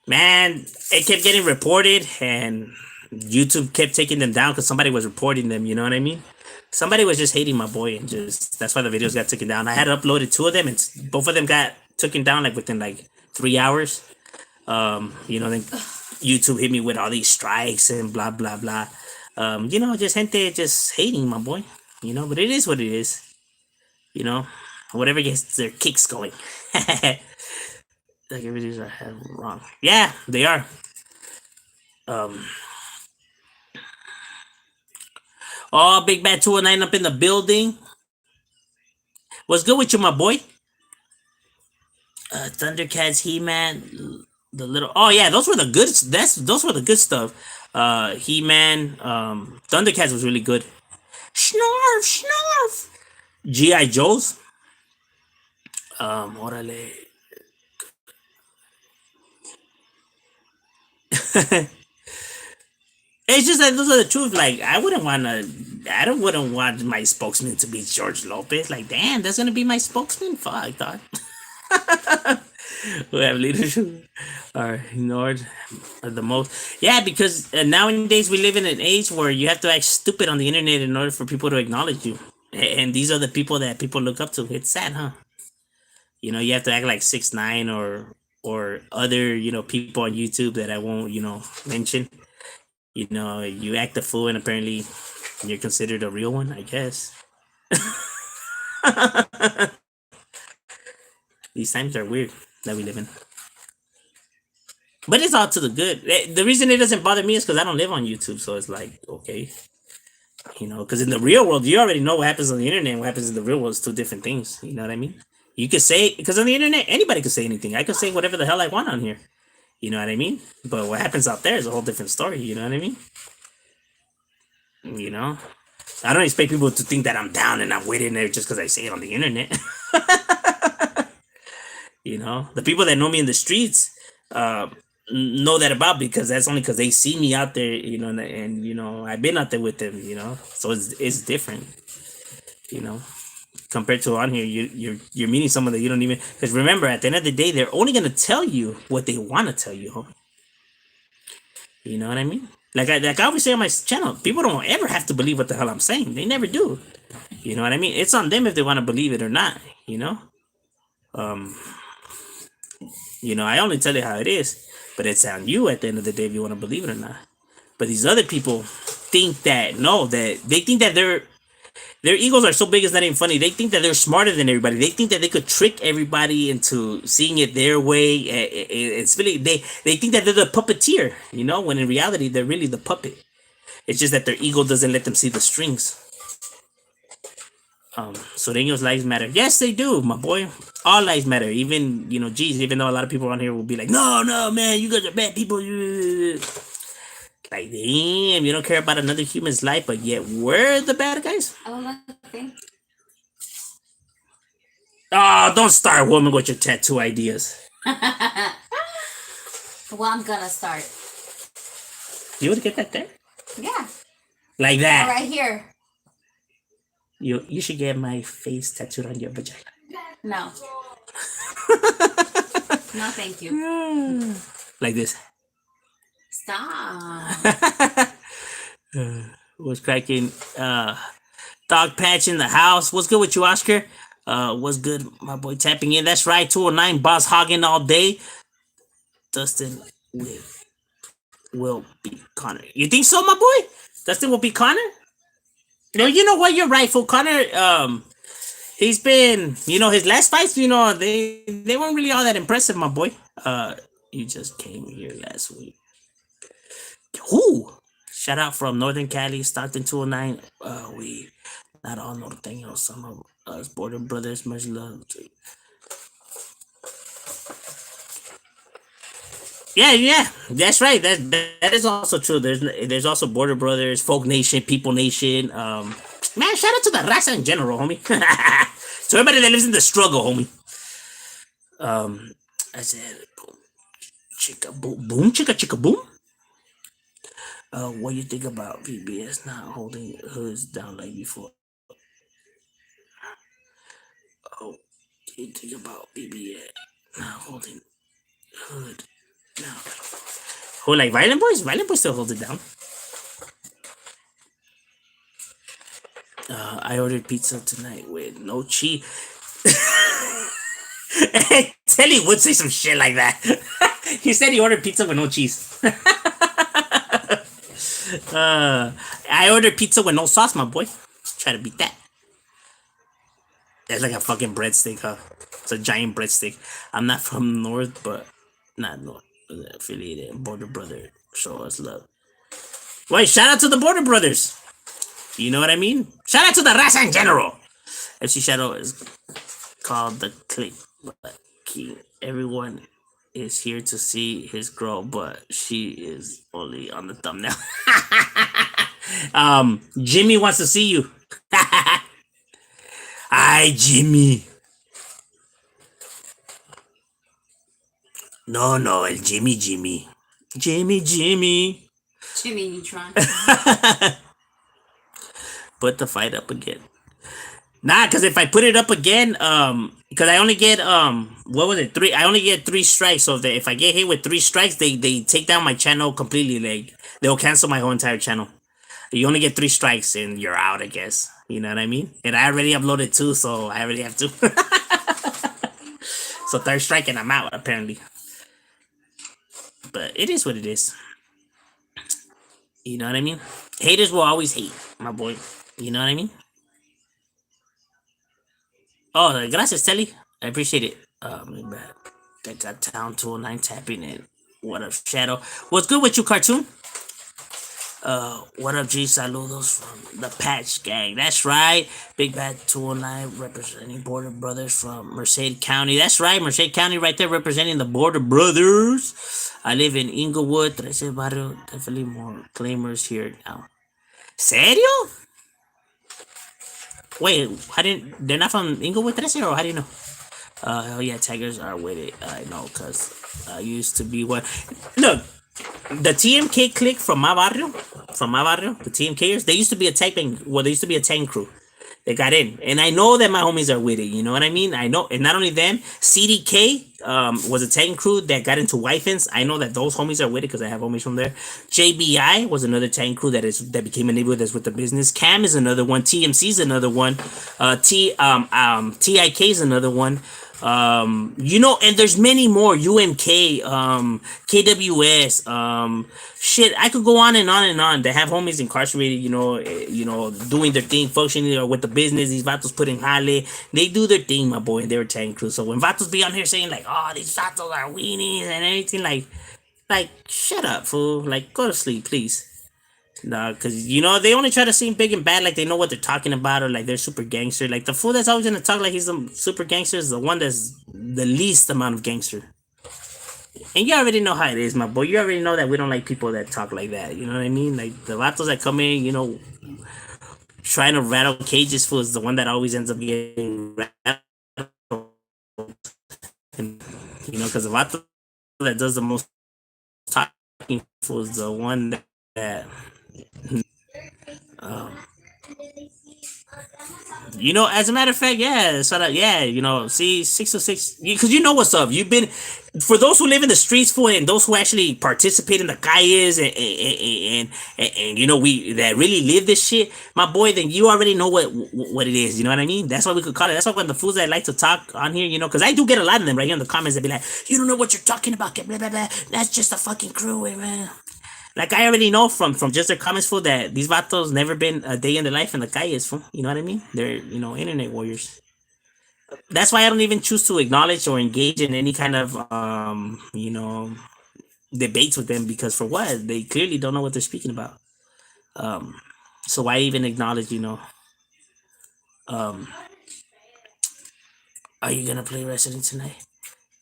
Man, it kept getting reported, and YouTube kept taking them down because somebody was reporting them. You know what I mean? Somebody was just hating my boy, and just that's why the videos got taken down. I had uploaded 2 of them, and both of them got taken down like within like 3 hours. Then YouTube hit me with all these strikes and blah blah blah. Just gente just hating my boy. But it is what it is. Whatever gets their kicks going. Like everything's I have wrong. Yeah, they are. Oh, Big Bad 209 up in the building. What's good with you, my boy? Thundercats, He-Man, the little. Oh yeah, those were the good. Those were the good stuff. He-Man, Thundercats was really good. Snarf, snarf. GI Joes. Orale. It's just that those are the truth. Like I don't wouldn't want my spokesman to be George Lopez. Like damn, that's gonna be my spokesman. Fuck, I thought. Who have leadership are ignored the most. Yeah, because nowadays we live in an age where you have to act stupid on the internet in order for people to acknowledge you. And these are the people that people look up to. It's sad, huh? You have to act like 6ix9ine or other people on YouTube that I won't mention. You act a fool, and apparently you're considered a real one, I guess. These times are weird that we live in. But it's all to the good. The reason it doesn't bother me is because I don't live on YouTube, so it's like, okay. Because in the real world, you already know what happens on the internet and what happens in the real world is 2 different things. You know what I mean? You could say, because on the internet, anybody could say anything. I could say whatever the hell I want on here. You know what I mean? But what happens out there is a whole different story. You know what I mean? I don't expect people to think that I'm down and I'm with it there just because I say it on the internet. The people that know me in the streets know that about because that's only because they see me out there, and I've been out there with them, so it's different, compared to on here. You're meeting someone that you don't even, because remember, at the end of the day, they're only gonna tell you what they want to tell you, homie. You know what I mean? Like I always say on my channel, people don't ever have to believe what the hell I'm saying. They never do. You know what I mean? It's on them if they want to believe it or not. I only tell you how it is, but it's on you at the end of the day if you want to believe it or not. But these other people think that no, that they think that their egos are so big it's not even funny. They think that they're smarter than everybody. They think that they could trick everybody into seeing it their way. It's really they think that they're the puppeteer, when in reality they're really the puppet. It's just that their ego doesn't let them see the strings. Sureños lives matter. Yes, they do, my boy. All lives matter. Even geez, even though a lot of people around here will be like, no, man, you guys are bad people. Like, damn, you don't care about another human's life, but yet we're the bad guys. Oh, nothing. Oh, don't start, woman, with your tattoo ideas. Well, I'm gonna start. You would get that there? Yeah. Like that. Right here. You should get my face tattooed on your vagina. No. No, thank you. Like this. Stop. What's cracking? Dog Patch in the house. What's good with you, Oscar? What's good, my boy? Tapping in. That's right. 209. Boss hogging all day. Dustin will be Connor. You think so, my boy? Dustin will be Connor? No, you know what? You're right, fool. Connor, he's been, his last fights, they weren't really all that impressive, my boy. You just came here last week. Who? Shout out from Northern Cali, Stockton 209. We not all norteños, some of us border brothers, much love to you. Yeah, that's right. That is also true. There's also Border Brothers, Folk Nation, People Nation. Man, shout out to the raza in general, homie. To everybody that lives in the struggle, homie. I said, boom, chicka boom, chicka boom. What do you think about PBS not holding hoods down like before? Oh, what do you think about PBS not holding hood down? Who, like Violent Boys? Violent Boys still holds it down. I ordered pizza tonight with no cheese. Telly would say some shit like that. He said he ordered pizza with no cheese. I ordered pizza with no sauce, my boy. Try to beat that. That's like a fucking breadstick, huh? It's a giant breadstick. I'm not from North, but not North. Affiliated Border Brother. Show us love. Wait, shout out to the Border Brothers. You know what I mean? Shout out to the raza in general. FC Shadow is called the click, but everyone is here to see his girl, but she is only on the thumbnail. Jimmy wants to see you. Hi, Jimmy. No, el Jimmy. Jimmy. Jimmy Neutron. Put the fight up again. Nah, because if I put it up again, because I only get what was it? 3. I only get 3 strikes. So if I get hit with 3 strikes, they take down my channel completely. Like they'll cancel my whole entire channel. You only get 3 strikes and you're out, I guess. You know what I mean? And I already uploaded 2, so I already have 2. So 3rd strike and I'm out, apparently. But it is what it is. You know what I mean? Haters will always hate, my boy. You know what I mean? Oh, gracias, Telly. I appreciate it. That got Town 209 tapping in. What up, Shadow? What's good with you, Cartoon? What up, G? Saludos from the Patch Gang. That's right. Big Bad 209 representing Border Brothers from Merced County. That's right. Merced County right there representing the Border Brothers. I live in Inglewood. 13 Barrio. Definitely more claimers here now. Serio? Wait, they're not from Inglewood 13, or how do you know? Oh yeah, Tigers are with it. I know, cause I used to be one. Look, the TMK clique from my barrio, the TMKers, they used to be a tank crew. They got in, and I know that my homies are with it. You know what I mean? I know, and not only them, CDK was a tank crew that got into Wyfens. I know that those homies are with it because I have homies from there. JBI was another tank crew that became a neighborhood that's with the business. Cam is another one. TMC is another one. TIK is another one. And there's many more. UMK, KWS, shit. I could go on and on and on. They have homies incarcerated, doing their thing, functioning with the business. These vatos put in jale. They do their thing, my boy, and they were tank crew. So when vatos be on here saying like, oh, these vatos are weenies and anything, like, shut up, fool. Like, go to sleep, please. Nah, cause they only try to seem big and bad, like they know what they're talking about, or like they're super gangster. Like the fool that's always gonna talk like he's a super gangster is the one that's the least amount of gangster. And you already know how it is, my boy. You already know that we don't like people that talk like that. You know what I mean? Like the vatos that come in, trying to rattle cages, fool is the one that always ends up getting rattled. And, because the vato that does the most talking, fool is the one that um, as a matter of fact, yeah, so that, yeah, see, 606, because you know what's up. You've been, for those who live in the streets, for and those who actually participate in the calles and we that really live this shit, my boy. Then you already know what it is. You know what I mean? That's what we could call it. That's why when the fools that like to talk on here, because I do get a lot of them right here in the comments that be like, you don't know what you're talking about, blah blah blah. That's just a fucking crew, man. Like I already know from just their comments, fool, that these vatos never been a day in their life in the calles, fool. You know what I mean? They're internet warriors. That's why I don't even choose to acknowledge or engage in any kind of debates with them, because for what, they clearly don't know what they're speaking about. Um, so why even acknowledge? Um, are you gonna play wrestling tonight?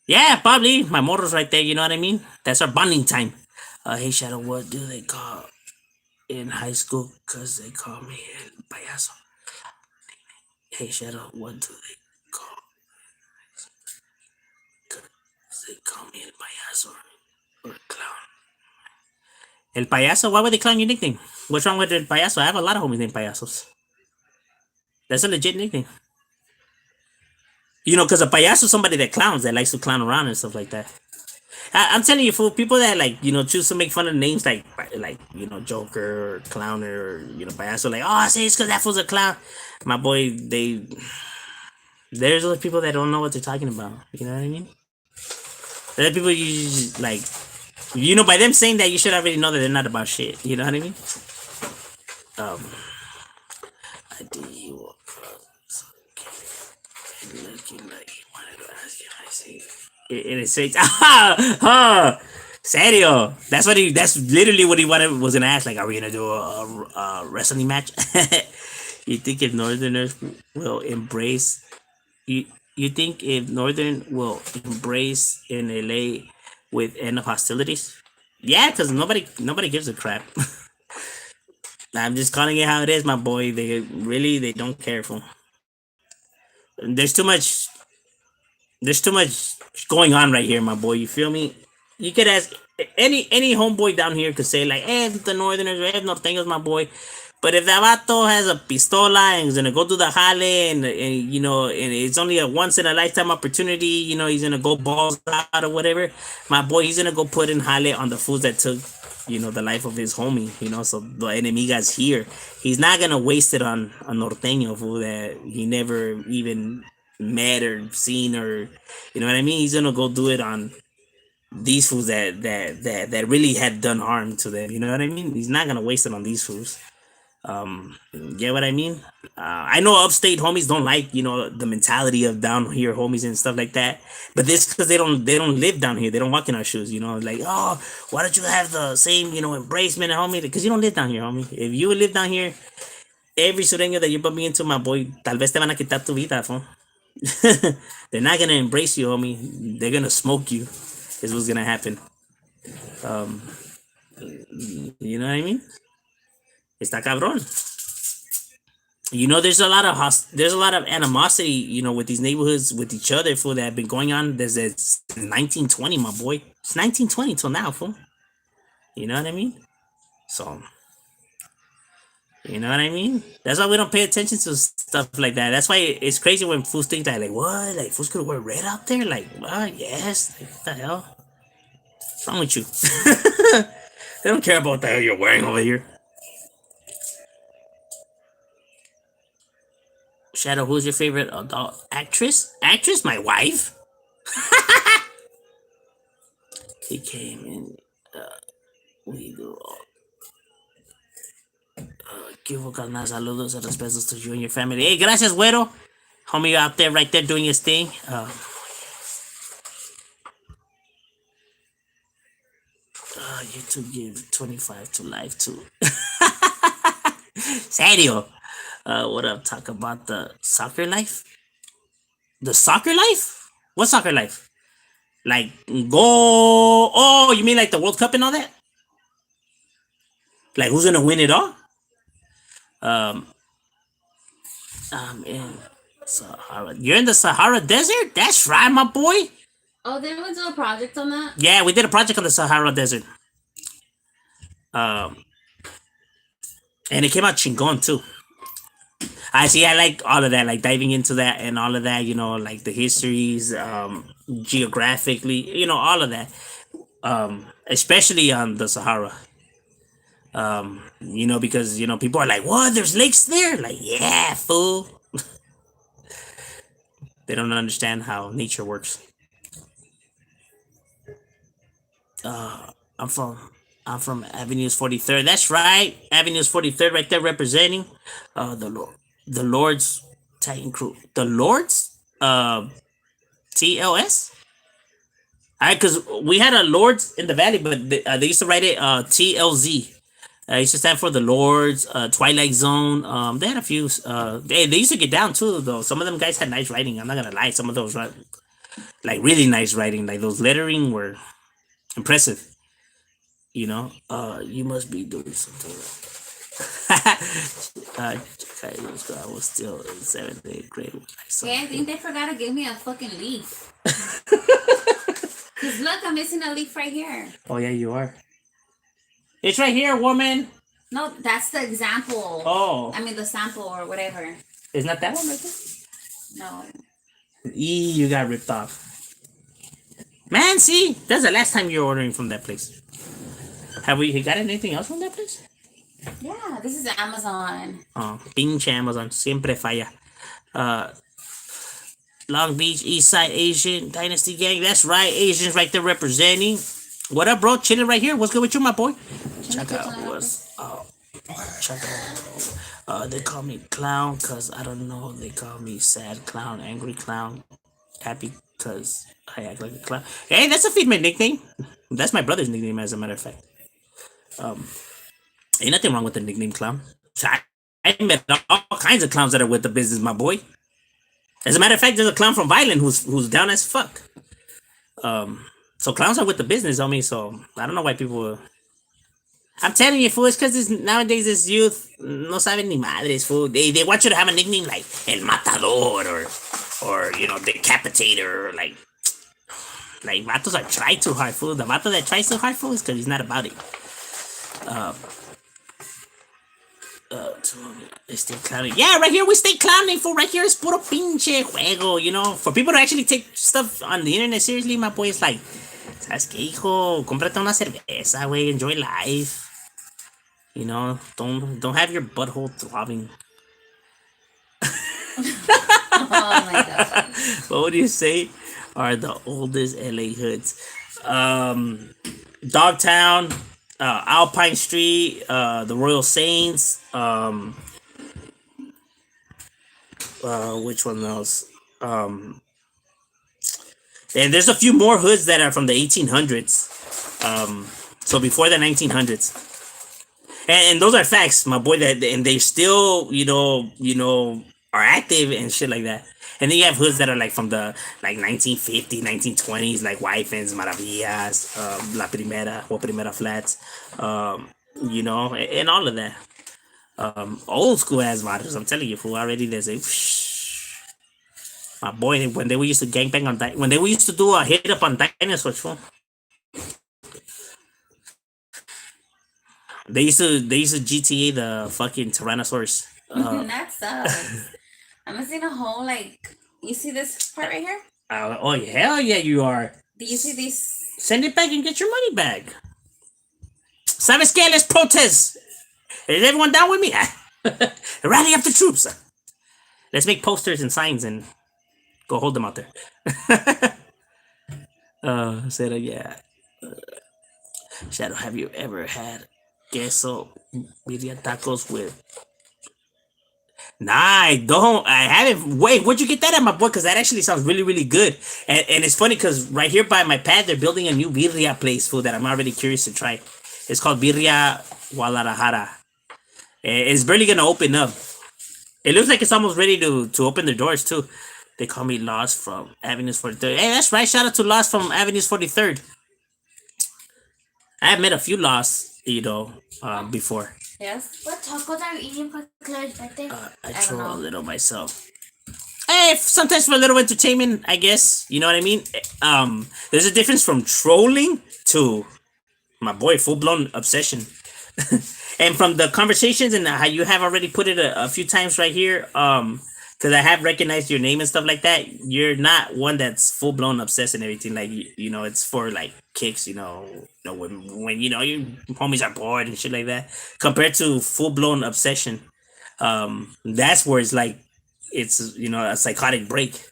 Yeah, probably. My motor's right there. You know what I mean? That's our bonding time. Hey Shadow, what do they call in high school? Cause they call me el payaso. Hey Shadow, what do they call? Cause they call me el payaso or clown. El payaso? Why would they clown your nickname? What's wrong with el payaso? I have a lot of homies named payasos. That's a legit nickname. Because a payaso is somebody that clowns, that likes to clown around and stuff like that. I'm telling you, for people that like, choose to make fun of names like Joker or Clowner or payaso, like, oh, I say it's because that fool's a clown. My boy, there's other people that don't know what they're talking about. You know what I mean? There are people you just, like, by them saying that, you should already know that they're not about shit. You know what I mean? Um, I think you were looking like you wanted to ask you. I see. And it says, serio. That's literally what he was gonna ask. Like, are we gonna do a wrestling match? You think if Northerners will embrace you? You think if Northern will embrace in LA with end of hostilities? Yeah, because nobody gives a crap. I'm just calling it how it is, my boy. They don't care for. There's too much. There's too much going on right here, my boy. You feel me? You could ask any homeboy down here could say like, "Hey, the Northerners, hey, Norteños, my boy." But if that vato has a pistola and is gonna go to the jale and it's only a once in a lifetime opportunity, he's gonna go balls out or whatever, my boy, he's gonna go put in jale on the fools that took the life of his homie, so the enemigas here. He's not gonna waste it on a norteño fool that he never even met or seen, or you know what I mean. He's gonna go do it on these fools that really had done harm to them. You know what I mean? He's not gonna waste it on these fools. Get what I mean? I know upstate homies don't like the mentality of down here homies and stuff like that, but this because they don't live down here. They don't walk in our shoes. Like, oh, why don't you have the same embracement, homie? Because you don't live down here, homie. If you live down here, every sureño that you bump into, my boy, tal vez te van a quitar tu vida, fool. They're not gonna embrace you, homie. They're gonna smoke you. Is what's gonna happen. Um, you know what I mean? Está cabrón. There's a lot of animosity, with these neighborhoods with each other, fool, that have been going on. Since 1920, my boy. It's 1920 till now, fool. You know what I mean? So, you know what I mean? That's why we don't pay attention to stuff like that. That's why it's crazy when fools think that, like, what? Like, fools could wear red out there? Like, what? Yes. Like, what the hell? What's wrong with you? They don't care about what the hell you're wearing over here. Shadow, who's your favorite adult actress? Actress, my wife. He came in. We do. Equivocadas, saludos and respetos to you and your family. Hey, gracias, güero. Homie out there, right there, doing his thing. YouTube give 25 to life too. Serio. What up? Talk about the soccer life? The soccer life? What soccer life? Like go? Oh, you mean like the World Cup and all that? Like who's gonna win it all? In Sahara. You're in the Sahara Desert? That's right, my boy. Oh, didn't we do a project on that? Yeah, we did a project on the Sahara Desert. And it came out chingon too. I see. I like all of that, like diving into that and all of that. You know, like the histories, geographically. You know, all of that. Especially on the Sahara. You know, because you know people are like, "What? There's lakes there?" Like, yeah, fool. They don't understand how nature works. I'm from I'm from Avenues 43rd. That's right, Avenues 43rd, right there representing the Lord, the Lord's Titan crew, the Lord's TLS. Because we had a Lords in the Valley, but they used to write it TLZ. It used to stand for the Lords, Twilight Zone. They had a few. They used to get down too, though. Some of them guys had nice writing. I'm not gonna lie. Some of those, like really nice writing, like those lettering were impressive. You know, you must be doing something. I was still in 7th, 8th grade. Yeah, I think they forgot to give me a fucking leaf. Cause look, I'm missing a leaf right here. Oh yeah, you are. It's right here, woman. No, that's the example. Oh. I mean the sample or whatever. Isn't that one right there? No. You got ripped off. Man, see, that's the last time you're ordering from that place. Have we got anything else from that place? Yeah, this is Amazon. Oh, pinche Amazon, siempre falla. Long Beach, East Side Asian Dynasty Gang. That's right, Asians right there representing. What up, bro? Chilling right here. What's good with you, my boy? Check out what's check out. They call me clown because I don't know. They call me sad clown, angry clown, happy because I act like a clown. Hey, that's a female nickname. That's my brother's nickname, as a matter of fact. Ain't nothing wrong with the nickname clown. I met all kinds of clowns that are with the business, my boy. As a matter of fact, there's a clown from Violent who's down as fuck. So clowns are with the business on me. So I don't know why people. I'm telling you, fool. It's because nowadays this youth no saben ni madres, fool. They want you to have a nickname like El Matador or you know Decapitator or like vatos are try too hard, fool. The vato that tries too hard, fool, is because he's not about it. They stay clowning. Yeah, right here we stay clowning, for right here is puro pinche juego, you know. For people to actually take stuff on the internet seriously, my boy, is like, ¿sabes qué, hijo? Cómprate una cerveza, güey. Enjoy life. You know, don't have your butthole throbbing. Oh my god. What would you say are the oldest LA hoods? Dogtown, Alpine Street, the Royal Saints, which one else? And there's a few more hoods that are from the 1800s. So before the 1900s. And those are facts, my boy. That and they still, you know, are active and shit like that. And then you have hoods that are like from the like 1950s, 1920s, like Wyfens, Maravillas, La Primera or Primera Flats, you know, and all of that. Old school ass models. I'm telling you, fool. Already there's a my boy when they used to gangbang on when they used to do a hit up on dinosaurs, fool. They used to GTA the fucking Tyrannosaurus. That sucks. I'm missing a whole you see this part right here? Oh hell yeah, you are. Do you see these? Send it back and get your money back. ¿Sabes qué? Let's protest. Is everyone down with me? Rally up the troops. Let's make posters and signs and go hold them out there. Said yeah. Shadow, have you ever had queso birria tacos with? Nah, I don't. I haven't. Wait, where'd you get that at, my boy? Because that actually sounds really, really good. And it's funny because right here by my pad, they're building a new birria place, food that I'm already curious to try. It's called Birria Guadalajara. It's barely gonna open up. It looks like it's almost ready to open the doors too. They call me Lost from Avenues 43rd. Hey, that's right. Shout out to Lost from Avenues 43rd. I have met a few Lost, before. Yes. What tacos are you eating for Claire's birthday? I troll a little myself. Hey, sometimes for a little entertainment, I guess. You know what I mean? There's a difference from trolling to my boy full blown obsession. And from the conversations and how you have already put it a few times right here, because I have recognized your name and stuff like that. You're not one that's full blown obsessed and everything. Like it's for like kicks. When your homies are bored and shit like that. Compared to full blown obsession, that's where it's like it's a psychotic break.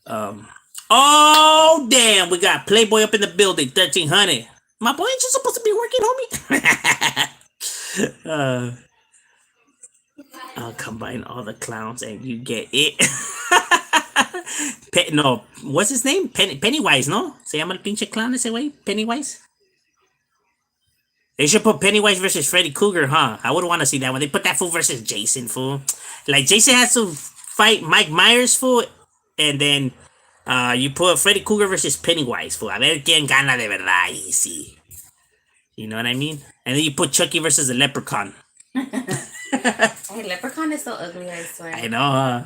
Oh damn, we got Playboy up in the building. 1300. My boy ain't you supposed to be working, homie? I'll combine all the clowns and you get it. No, what's his name? Pennywise, no? Se llama el pinche clown ese way? Pennywise? They should put Pennywise versus Freddy Krueger, huh? I would want to see that one. They put that fool versus Jason, fool. Like, Jason has to fight Mike Myers, fool, and then you put Freddy Krueger versus Pennywise, fool. A ver quién gana de verdad, easy. You know what I mean? And then you put Chucky versus the Leprechaun. Hey, Leprechaun is so ugly, I swear. I know,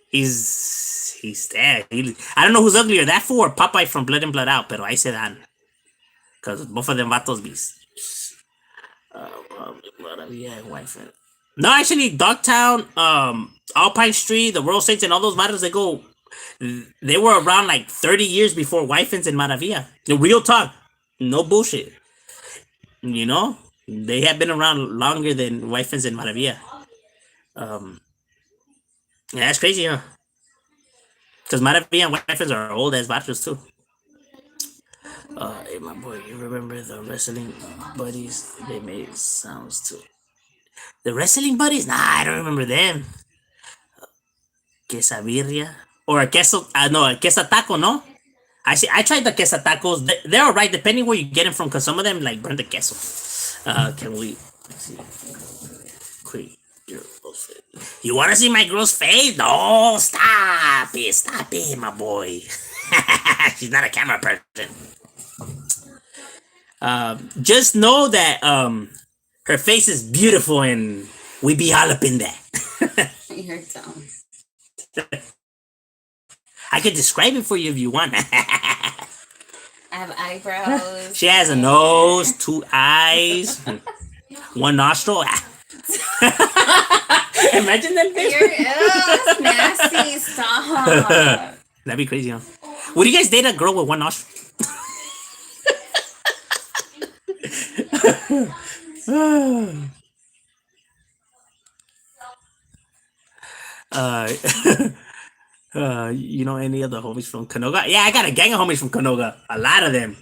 he's there. I don't know who's uglier, that fool or Popeye from Blood and Blood Out, pero ahí se dan. Because both of them vatos beast. No, actually, Dogtown, Alpine Street, the World Saints, and all those matters, they were around like 30 years before Wifens and Maravilla. The real talk, no bullshit. They have been around longer than Wifens and Maravilla. Yeah, that's crazy, huh? Because Maravilla and Wifens are old as vatos too. Hey, my boy, you remember the wrestling buddies? They made sounds too. The wrestling buddies? Nah, I don't remember them. Quesabirria? Or a queso, no, a quesataco, no? I tried the quesatacos. They're alright, depending where you get them from, because some of them, like, burn the queso. Can we see? Quick, your girl's face. You want to see my girl's face? No, stop it, my boy. She's not a camera person. Just know that her face is beautiful and we be all up in that. You're dumb. I could describe it for you if you want. I have eyebrows. She has a nose, 2 eyes, 1 nostril. Imagine that face. That's nasty. Stop. That'd be crazy, huh? Would you guys date a girl with 1 nostril? Any other homies from Canoga? Yeah, I got a gang of homies from Canoga. A lot of them.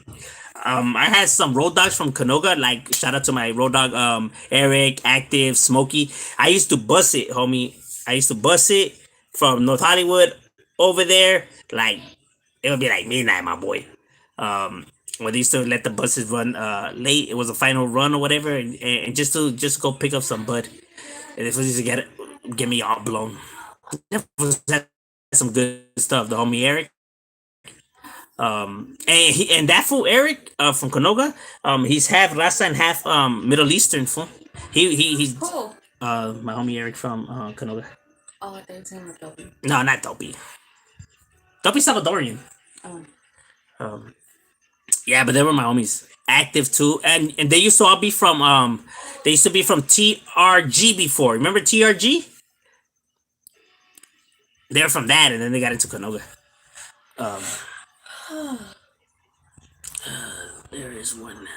I had some road dogs from Canoga. Like, shout out to my road dog, Eric, Active, Smokey. I used to bus it, homie. I used to bus it from North Hollywood over there. Like, it would be like midnight, my boy. When they used to let the buses run late, it was a final run or whatever, and just to go pick up some bud. And this was just to get me all blown. Had some good stuff. The homie Eric, and that fool Eric from Canoga, he's half Rasta and half Middle Eastern fool. He's Cool. My homie Eric from Canoga. Oh, there's him with Dopey. No, not Dopey. Dopey's Salvadorian. Oh. Yeah, but they were my homies. Active too, and they used to all be from they used to be from TRG before. Remember TRG? They were from that, and then they got into Canoga. There is one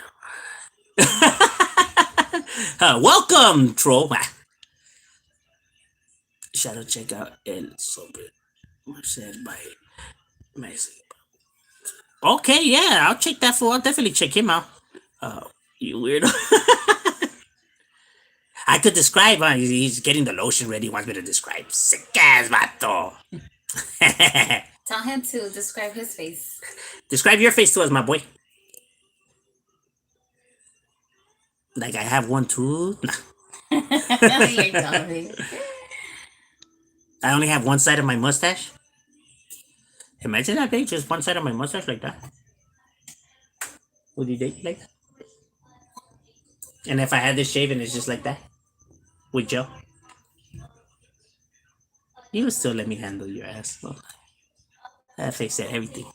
now. Welcome, troll. Shadow check out El Sobre said by Mexico. Okay, yeah, I'll check that fool. I'll definitely check him out. Uh, you weirdo. I could describe. He's getting the lotion ready. He wants me to describe. Sick ass vato. Tell him to describe his face. Describe your face to us, my boy. Like I have one tooth. Nah. You're dumb. I only have one side of my mustache. Imagine that, big, just one side of my mustache like that. Would you date like that? And if I had this shave and it's just like that with gel, you would still let me handle your ass. Well, that face said everything.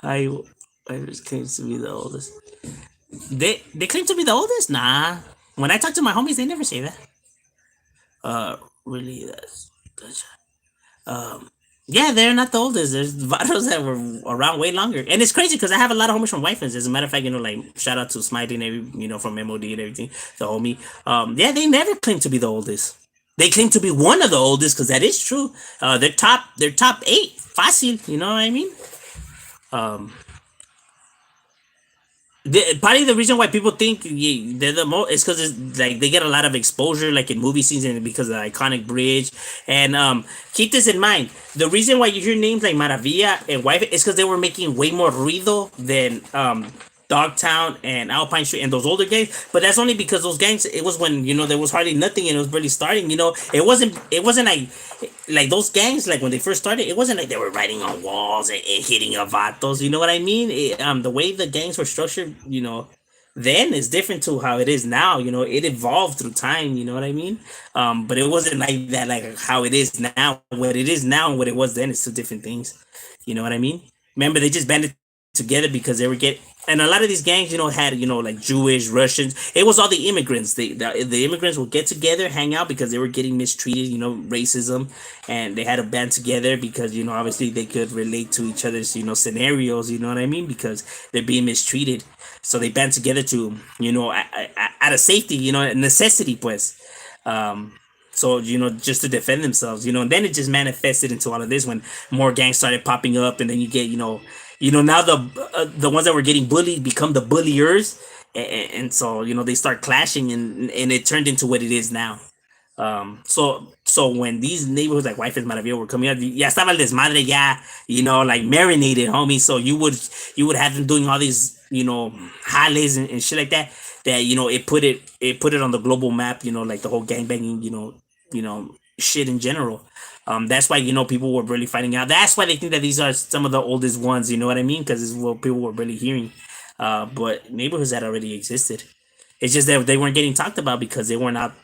I I just claim to be the oldest. They claim to be the oldest? Nah. When I talk to my homies, they never say that. Really, that's yeah, they're not the oldest. There's vatos that were around way longer, and it's crazy because I have a lot of homies from Wifens. As a matter of fact, like shout out to Smiley and from M.O.D and everything, the homie. Yeah, they never claim to be the oldest. They claim to be one of the oldest because that is true. They're top eight, fácil. You know what I mean? Um, Probably the reason why people think they're the most is because like they get a lot of exposure, like in movie scenes, and because of the iconic bridge. And keep this in mind: the reason why you hear names like Maravilla and Wife is because they were making way more ruido than Dogtown and Alpine Street and those older gangs. But that's only because those gangs. It was when there was hardly nothing and it was barely starting. It wasn't like those gangs, like when they first started, it wasn't like they were writing on walls and hitting vatos. You know what I mean? The way the gangs were structured, then is different to how it is now. It evolved through time. You know what I mean? But it wasn't like that, like how it is now. What it is now and what it was then is two different things. You know what I mean? Remember, they just banded together because they were and a lot of these gangs, had like Jewish, Russians. It was all the immigrants. The immigrants would get together, hang out because they were getting mistreated, racism, and they had to band together because obviously they could relate to each other's scenarios. You know what I mean? Because they're being mistreated, so they band together to out of safety, necessity, pues. So just to defend themselves, and then it just manifested into all of this when more gangs started popping up, and then you get now the ones that were getting bullied become the bulliers, and so they start clashing, and it turned into what it is now. So when these neighborhoods like Wife is Maravilla were coming out, ya estaba el desmadre, ya, like marinated, homie. So you would have them doing all these, jales and shit like that. That it put it on the global map. Like the whole gangbanging, shit in general. That's why people were really finding out. That's why they think that these are some of the oldest ones. You know what I mean? Because it's what people were really hearing. But neighborhoods that already existed. It's just that they weren't getting talked about because they weren't out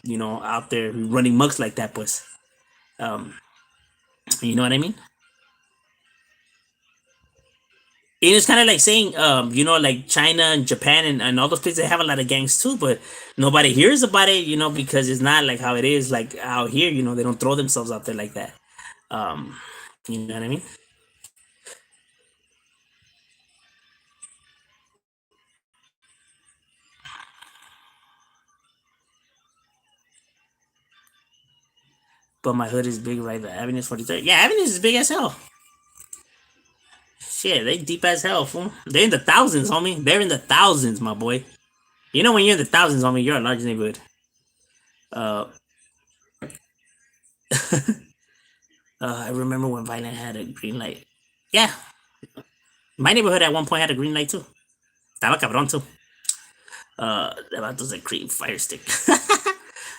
there running mucks like that. Pues, um, you know what I mean? It's kind of like saying, like China and Japan and all those places, they have a lot of gangs too, but nobody hears about it, because it's not like how it is, like out here, they don't throw themselves out there like that. Um, you know what I mean? But my hood is big, right? The Avenue's 43rd. Yeah, Avenues is big as hell. Shit, they deep as hell, fool. They're in the thousands, homie. They're in the thousands, my boy. When you're in the thousands, homie, you're a large neighborhood. Uh, I remember when Violent had a green light. Yeah, my neighborhood at one point had a green light too. Estaba cabrón too. That was a cream fire stick.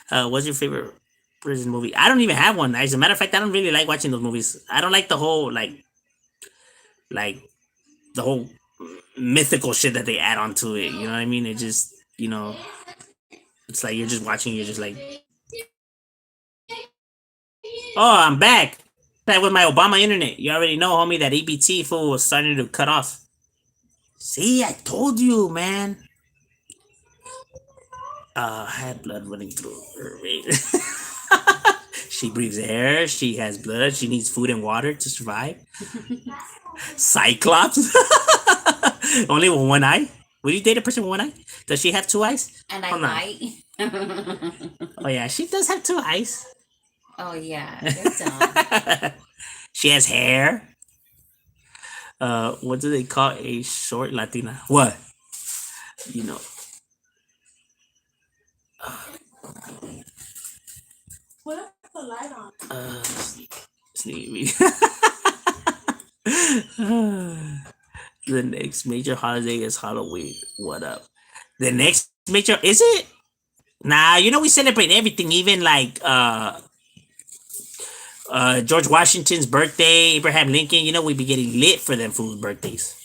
What's your favorite prison movie? I don't even have one. As a matter of fact, I don't really like watching those movies. I don't like the whole like the whole mythical shit that they add onto it. You know what I mean? It just it's like you're just watching. You're just like, oh, I'm back. That with my Obama internet. You already know, homie, that EBT fool was starting to cut off. See, I told you, man. Had blood running through her veins. She breathes air. She has blood. She needs food and water to survive. Cyclops. Only with one eye. Would you date a person with one eye? Does she have 2 eyes? And I Hold on. bite. Oh yeah, she does have 2 eyes. Oh yeah, you're dumb. She has hair. What do they call a short Latina? What? You know. Put the light on. Sneak. The next major holiday is Halloween. What up? The next major is it? Nah, you know we celebrate everything, even like George Washington's birthday, Abraham Lincoln. You know we be getting lit for them fools' birthdays.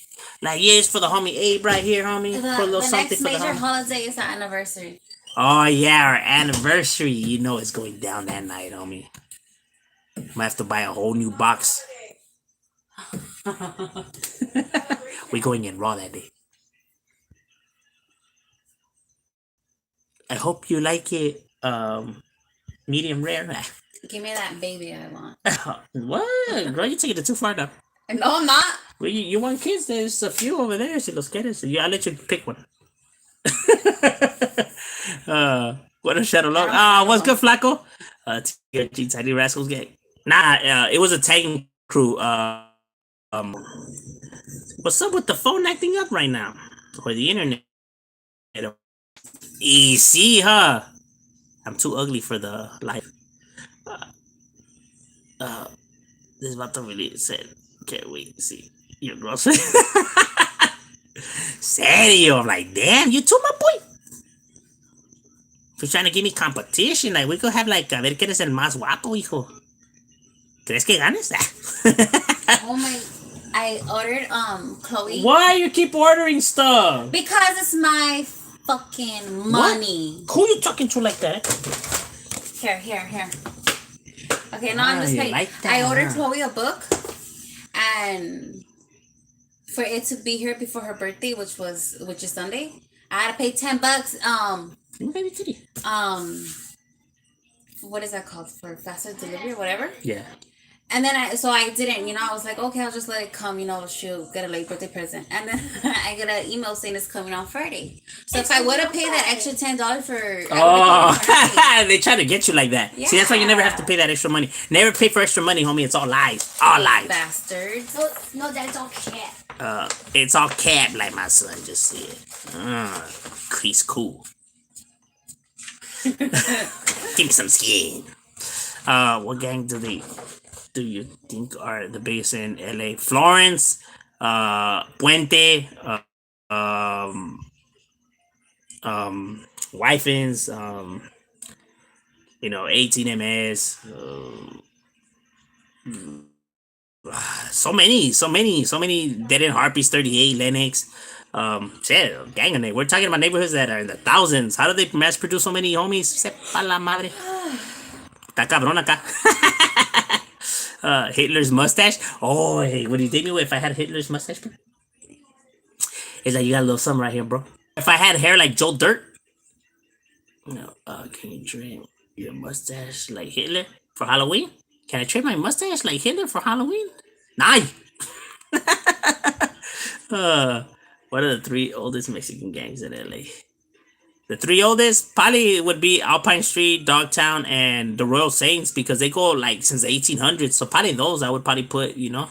Like yeah, it's for the homie Abe right here, homie. Put a little The something next for the major homie. holiday is our anniversary. Oh yeah, our anniversary. You know it's going down that night, homie. Might have to buy a whole new box. We going in raw that day. I hope you like it. Medium rare. Give me that baby I want. What? Girl, you taking it too far now. No, I'm not. Well, you want kids? There's a few over there. Si los quieres. Yeah, I'll let you pick one. What a shadow log. Ah, what's good, Flaco? TRG Tiny Rascals gang. Nah, it was a tagging crew. Um, what's up with the phone acting up right now? Or the internet? Easy, huh? I'm too ugly for the life. This vato really said, can't wait to see your girlfriend. Serio, I'm like, damn, you too, my boy. You're trying to give me competition. Like, we could have, like, a ver quién es el más guapo, hijo. ¿Crees que ganes? Oh my! I ordered Chloe. Why you keep ordering stuff? Because it's my fucking money. What? Who you talking to like that? Here. Okay, now I'm just paying. Like that, I ordered huh? Chloe a book, and for it to be here before her birthday, which is Sunday, I had to pay $10. Maybe titty. What is that called, for faster delivery or whatever? Yeah. And then I didn't, I was like, okay, I'll just let it come, she'll get a late birthday present. And then I get an email saying it's coming on Friday. So if I would have paid that extra $10 for... Oh, they try to get you like that. Yeah. See, that's why you never have to pay that extra money. Never pay for extra money, homie. It's all lies. All lies. Bastards. No, that's all cap. It's all cap, like my son just said. He's cool. Give me some skin. What gang do you think are the biggest in LA? Florence, Puente, Wifins, 18MS, so many Dead End Harpies, 38, Lennox. Shit, gang of it. We're talking about neighborhoods that are in the thousands. How do they mass produce so many homies? Sepa la madre. Está cabrón acá. Hitler's mustache. Oh, hey, would you take me if I had Hitler's mustache, bro? It's like you got a little something right here, bro. If I had hair like Joe Dirt, can you trim your mustache like Hitler for Halloween? Can I trim my mustache like Hitler for Halloween? Nah. What are the 3 oldest Mexican gangs in LA? The 3 oldest probably would be Alpine Street, Dogtown, and the Royal Saints because they go like since the 1800s. So probably those I would probably put, And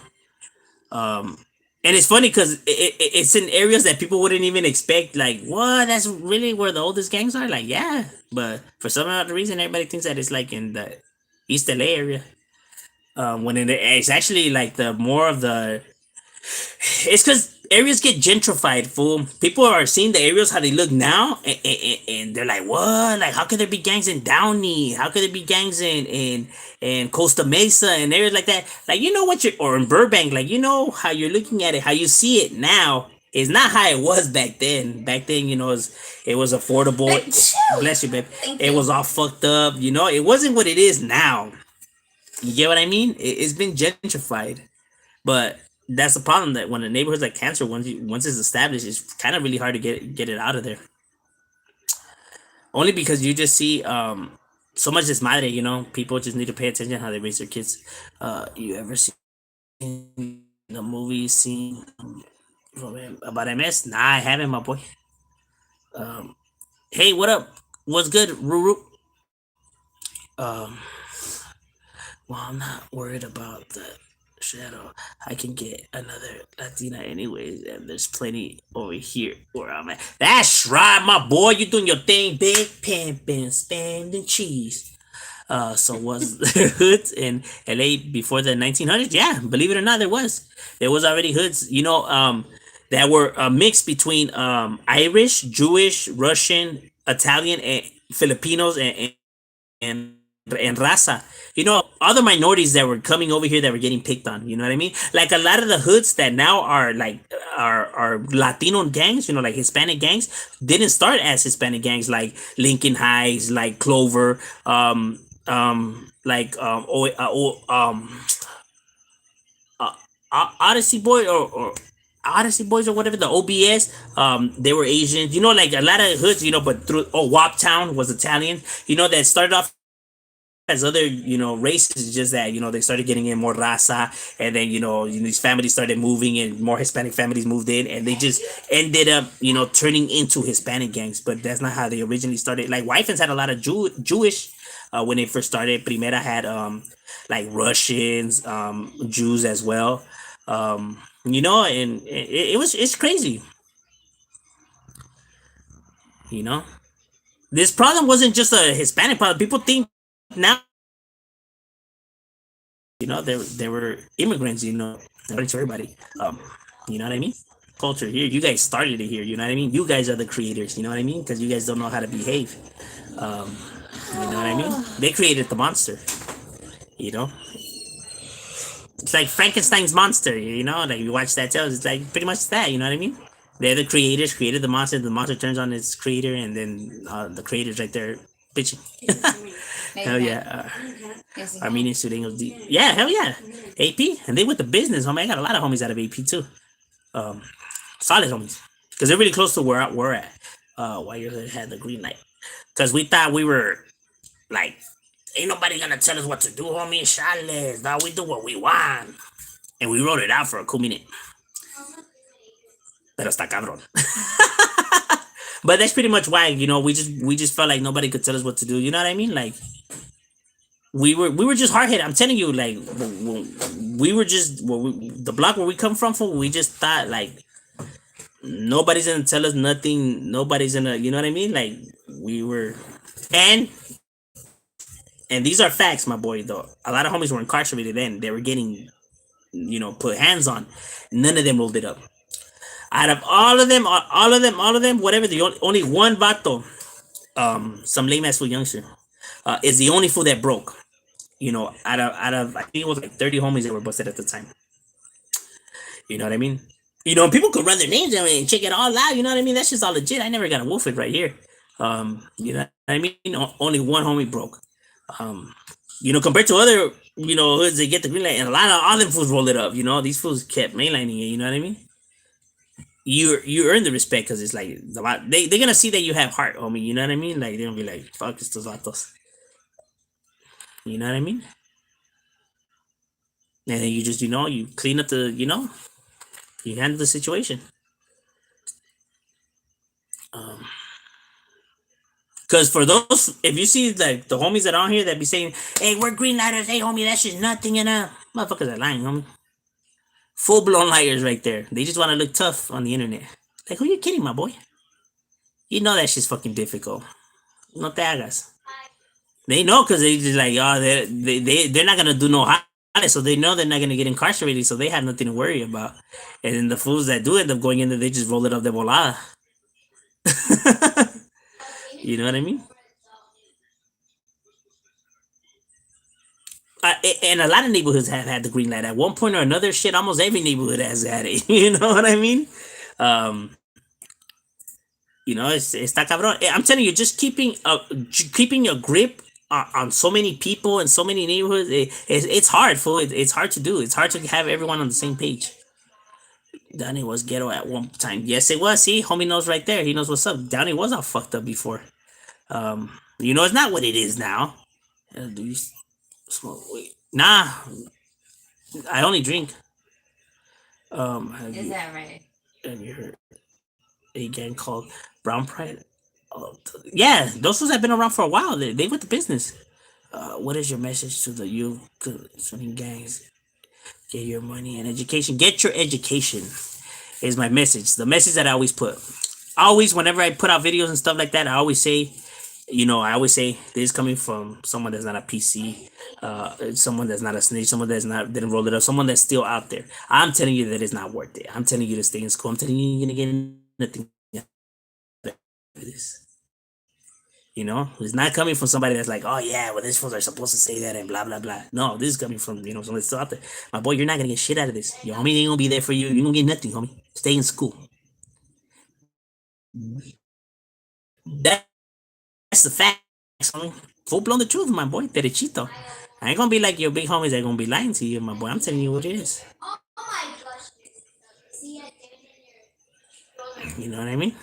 it's funny because it's in areas that people wouldn't even expect. Like, what? That's really where the oldest gangs are? Like, yeah. But for some other reason, everybody thinks that it's like in the East LA area. When it's actually like the more of the... It's because areas get gentrified, fool. People are seeing the areas how they look now, and they're like, "What? Like, how could there be gangs in Downey? How could there be gangs in Costa Mesa and areas like that? Like, or in Burbank? Like, how you're looking at it, how you see it now is not how it was back then. Back then, it was affordable. Bless you, babe. It was all fucked up. It wasn't what it is now. You get what I mean? It's been gentrified, but that's the problem, that when a neighborhood's like cancer, once it's established, it's kind of really hard to get it out of there. Only because you just see so much desmadre, people just need to pay attention how they raise their kids. You ever seen the movie scene about MS? Nah, I haven't, my boy. Um, hey, what up? What's good, Ruru? Um, well, I'm not worried about the shadow. I can get another Latina anyways, and there's plenty over here where I'm at. That's right, my boy. You doing your thing, big pimpin', spending cheese. So was there hoods in LA before the 1900s? Yeah, believe it or not, there was. There was already hoods. That were a mix between Irish, Jewish, Russian, Italian, and Filipinos, and raza. Other minorities that were coming over here that were getting picked on. You know what I mean? Like a lot of the hoods that now are like are Latino gangs. Like Hispanic gangs didn't start as Hispanic gangs, like Lincoln Heights, like Clover, like uh, Odyssey Boy or Odyssey Boys or whatever, the OBS. They were Asians. Like a lot of hoods. But through Wap Town was Italian. That started off as other races, just that they started getting in more raza, and then these families started moving and more Hispanic families moved in, and they just ended up turning into Hispanic gangs. But that's not how they originally started. Like Wyfens had a lot of Jewish when they first started. Primera had like Russians, Jews as well. And it's crazy. you know this problem wasn't just a Hispanic problem. People think now there were immigrants, according to everybody. You know what I mean? Culture here. You guys started it here. You know what I mean? You guys are the creators. You know what I mean? Because you guys don't know how to behave. Um, you know what I mean? They created the monster. You know, it's like Frankenstein's monster. Like you watch that tale. It's like pretty much that. You know what I mean? They're the creators. Created the monster. The monster turns on its creator, and then the creators right there bitching. Hell yeah. Armenian student. Yeah, hell yeah. AP, and they with the business, homie. I got a lot of homies out of AP too. Um, Solid homies, because they're really close to where we're at. Why you had the green light? Because we thought we were like, ain't nobody gonna tell us what to do, homie. Charles, dog, we do what we want, and we wrote it out for a cool minute. Pero está cabrón. But that's pretty much why we just felt like nobody could tell us what to do. You know what I mean? Like we were just hard hit. I'm telling you, like we were just the block where we come from. We just thought like nobody's gonna tell us nothing. Nobody's gonna, you know what I mean? Like we were, and and these are facts, my boy. Though a lot of homies were incarcerated then. They were getting, put hands on. None of them rolled it up. Out of all of them, whatever. The only one vato, some lame ass fool youngster, is the only fool that broke. Out of I think it was like 30 homies that were busted at the time. You know what I mean? People could run their names down and check it all out. You know what I mean? That's just all legit. I never got a wolf it right here. You know what I mean? Only one homie broke. Um, compared to other, hoods, they get the green light, and a lot of all them fools roll it up. These fools kept mainlining it. You know what I mean? You earn the respect because it's like they're gonna see that you have heart, homie. You know what I mean? Like they're gonna be like, fuck estos vatos. You know what I mean? And then you just, you clean up you handle the situation. Because for those, if you see like the homies that are on here that be saying, "Hey, we're green lighters," hey homie, that's just nothing, motherfuckers are lying, homie. Full blown liars right there. They just want to look tough on the internet. Like, who you kidding, my boy? You know that shit's fucking difficult. No te hagas. They know because they just like, oh, they're not gonna do no harm, so they know they're not gonna get incarcerated, so they have nothing to worry about. And then the fools that do end up going in there, they just roll it up de volada. You know what I mean? And a lot of neighborhoods have had the green light at one point or another. Shit, almost every neighborhood has had it. You know what I mean? Um, it's that cabrón. I'm telling you, just keeping your grip on so many people and so many neighborhoods. It's hard, fool. It's hard to do. It's hard to have everyone on the same page. Downey was ghetto at one time. Yes, it was. See, homie knows right there. He knows what's up. Downey was all fucked up before. It's not what it is now. Do you smoke? Wait, nah. I only drink. Is that right? Have you heard? a gang called Brown Pride. Yeah, those ones have been around for a while. They with the business. What is your message to the youth concerning gangs? Get your money and education. Get your education is my message. The message that I always put. Always, whenever I put out videos and stuff like that, I always say, I always say this is coming from someone that's not a PC, someone that's not a snitch, someone that's not didn't roll it up, someone that's still out there. I'm telling you that it's not worth it. I'm telling you to stay in school. I'm telling you you're gonna get nothing out of this. It's not coming from somebody that's like, oh yeah, well these fools are supposed to say that and blah blah blah. No, this is coming from someone that's still out there. My boy, you're not gonna get shit out of this. Your homie ain't gonna be there for you. You gonna get nothing, homie. Stay in school. That's the facts, homie. Full blown the truth, my boy. Derechito. I ain't gonna be like your big homies that gonna be lying to you, my boy. I'm telling you what it is. Oh my gosh. See, I did You know what I mean?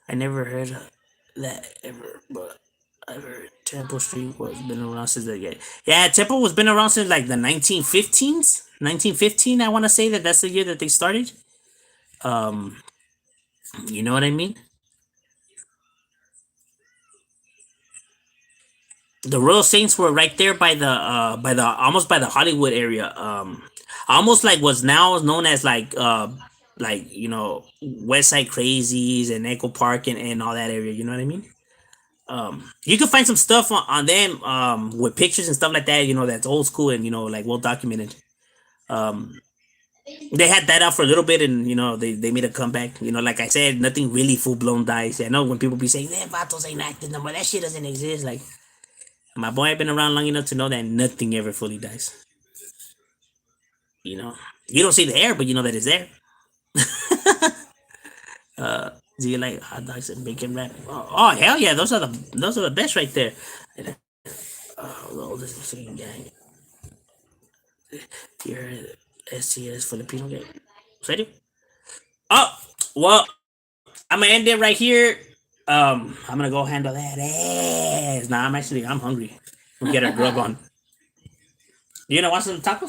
I never heard that ever, but I've heard Temple Street was been around since the yeah. Temple was been around since like the 1915s. 1915, I want to say that's the year that they started. Um, you know what I mean? The Royal Saints were right there by the almost by the Hollywood area. Almost like what's now known as like West Side Crazies and Echo Park and all that area. You know what I mean? You can find some stuff on them with pictures and stuff like that. That's old school and like well documented. Um, they had that out for a little bit and they made a comeback. Like I said, nothing really full blown dies. I know when people be saying, Vatos ain't acting no more, that shit doesn't exist. Like, my boy, I've been around long enough to know that nothing ever fully dies. You don't see the air, but you know that it's there. Do you like hot dogs and bacon wrap? Oh, hell yeah, those are the best right there. The oldest Mexican gang. You're STS Filipino gang. Ready? Oh, well, I'm gonna end it right here. I'm gonna go handle that ass. Nah, I'm hungry. We'll get our grub on. You want some tacos?